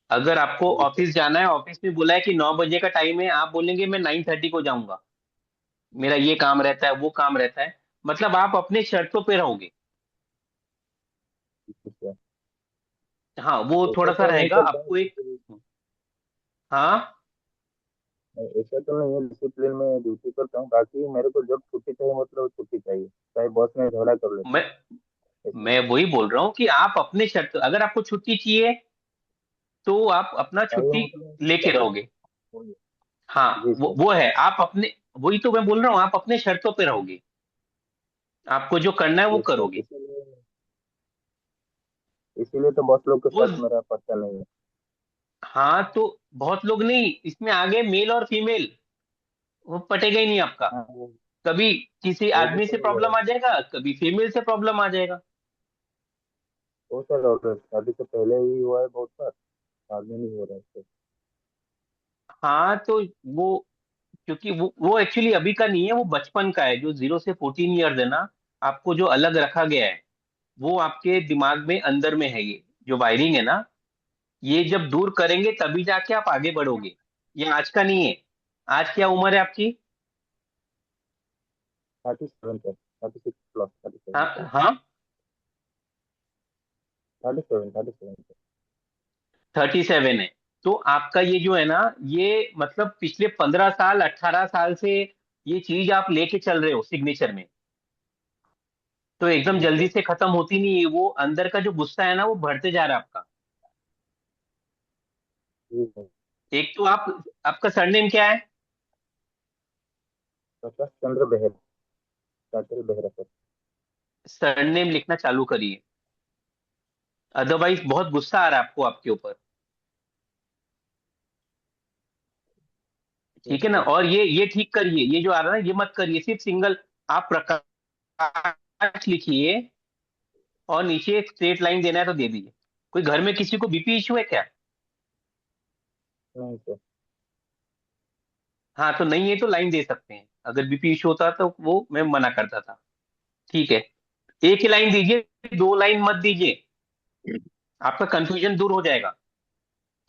अगर आपको जी सर। ऑफिस जाना है, ऑफिस में बोला है कि 9 बजे का टाइम है, आप बोलेंगे मैं 9:30 को जाऊंगा, मेरा ये काम रहता है वो काम रहता है, मतलब आप अपने शर्तों पे रहोगे। जी सर। हाँ, वो ऐसा थोड़ा सा तो नहीं रहेगा करता हूँ आपको एक। हाँ, ऐसा तो नहीं है, डिसिप्लिन में ड्यूटी करता हूँ, बाकी मेरे को जब छुट्टी चाहिए मतलब छुट्टी चाहिए, चाहे बॉस में झगड़ा कर लेता मैं हूँ ऐसा। मैं वही बोल रहा हूँ कि आप अपने शर्त, अगर आपको छुट्टी चाहिए तो आप अपना चाहिए छुट्टी मतलब लेके जब रहोगे। हाँ, जी वो सर। वो है, आप अपने, वही तो मैं बोल रहा हूँ, आप अपने शर्तों पे रहोगे, आपको जो करना है वो यस सर, करोगे। इसीलिए तो बॉस लोग के वो, साथ मेरा पता नहीं है। हाँ तो बहुत लोग नहीं, इसमें आगे मेल और फीमेल, वो पटेगा ही नहीं आपका। हाँ, वो कभी किसी वो भी आदमी से सही बोल रहे प्रॉब्लम हैं। आ जाएगा, कभी फीमेल से प्रॉब्लम आ जाएगा। वो सर डॉक्टर शादी से पहले ही हुआ है बहुत बार, बाद में नहीं हो रहा है सर। हाँ तो वो, क्योंकि वो एक्चुअली अभी का नहीं है, वो बचपन का है, जो 0 से 14 ईयर्स है ना, आपको जो अलग रखा गया है, वो आपके दिमाग में अंदर में है, ये जो वायरिंग है ना, ये जब दूर करेंगे तभी जाके आप आगे बढ़ोगे। ये आज का नहीं है। आज क्या उम्र है आपकी? 37 सर, 36 प्लस, 37 हाँ हाँ, 37, 37 सर। 37 है। तो आपका ये जो है ना, ये मतलब पिछले 15 साल 18 साल से ये चीज आप लेके चल रहे हो सिग्नेचर में, तो एकदम जी जल्दी सर। से खत्म होती नहीं है। वो अंदर का जो गुस्सा है ना, वो बढ़ते जा रहा है आपका। जी सर। एक तो आपका सरनेम क्या है? प्रकाश चंद्र बेहरा, कातिल बेहरा सर। सरनेम लिखना चालू करिए, अदरवाइज बहुत गुस्सा आ रहा है आपको आपके ऊपर। ठीक ठीक है ना? सर। और ये ठीक करिए, ये जो आ रहा है ना, ये मत करिए, सिर्फ सिंगल आप प्रकाश लिखिए, और नीचे एक स्ट्रेट लाइन देना है तो दे दीजिए। कोई घर में किसी को बीपी इशू है क्या? नहीं सर। हाँ, तो नहीं है तो लाइन दे सकते हैं, अगर बीपी इशू होता तो वो मैं मना करता था। ठीक है, एक ही लाइन दीजिए, 2 लाइन मत दीजिए, आपका कंफ्यूजन दूर हो जाएगा।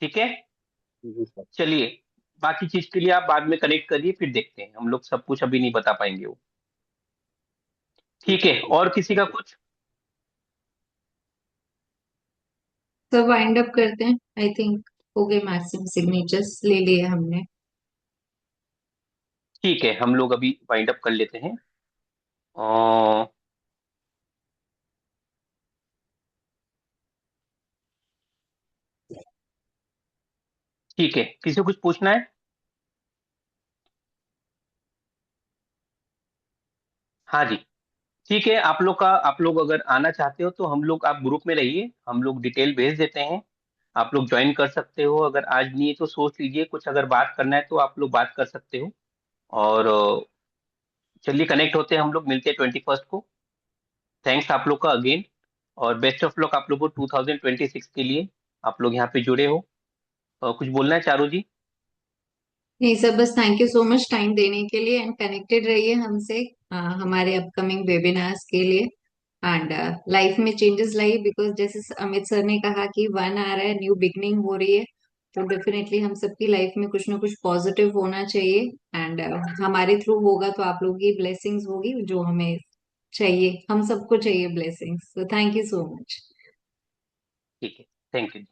ठीक है, जी सर। चलिए, बाकी चीज के लिए आप बाद में कनेक्ट करिए, फिर देखते हैं, हम लोग सब कुछ अभी नहीं बता पाएंगे वो। ठीक है, ठीक और सर, किसी थैंक का यू। कुछ? सब वाइंड अप करते हैं, आई थिंक हो गए, मैक्सिमम सिग्नेचर्स ले लिए हमने। ठीक है, हम लोग अभी वाइंड अप कर लेते हैं। और ठीक है, किसी को कुछ पूछना है? हाँ जी, ठीक है, आप लोग अगर आना चाहते हो तो हम लोग, आप ग्रुप में रहिए, हम लोग डिटेल भेज देते हैं, आप लोग ज्वाइन कर सकते हो। अगर आज नहीं है तो सोच लीजिए, कुछ अगर बात करना है तो आप लोग बात कर सकते हो। और चलिए, कनेक्ट होते हैं, हम लोग मिलते हैं 21 को। थैंक्स आप लोग का अगेन, और बेस्ट ऑफ लक आप लोग को 2026 के लिए। आप लोग यहाँ पे जुड़े हो, कुछ बोलना है चारू जी? नहीं सर, बस thank you so much time देने के लिए, एंड कनेक्टेड रहिए हमसे हमारे अपकमिंग वेबिनार्स के लिए। एंड लाइफ में चेंजेस लाइए, बिकॉज जैसे अमित सर ने कहा कि वन आ रहा है, न्यू बिगनिंग हो रही है, तो डेफिनेटली हम सबकी लाइफ में कुछ ना कुछ पॉजिटिव होना चाहिए। एंड हमारे थ्रू होगा तो आप लोगों की ब्लेसिंग्स होगी जो हमें चाहिए, हम सबको चाहिए ब्लेसिंग्स। तो थैंक यू सो मच। ठीक है, थैंक यू।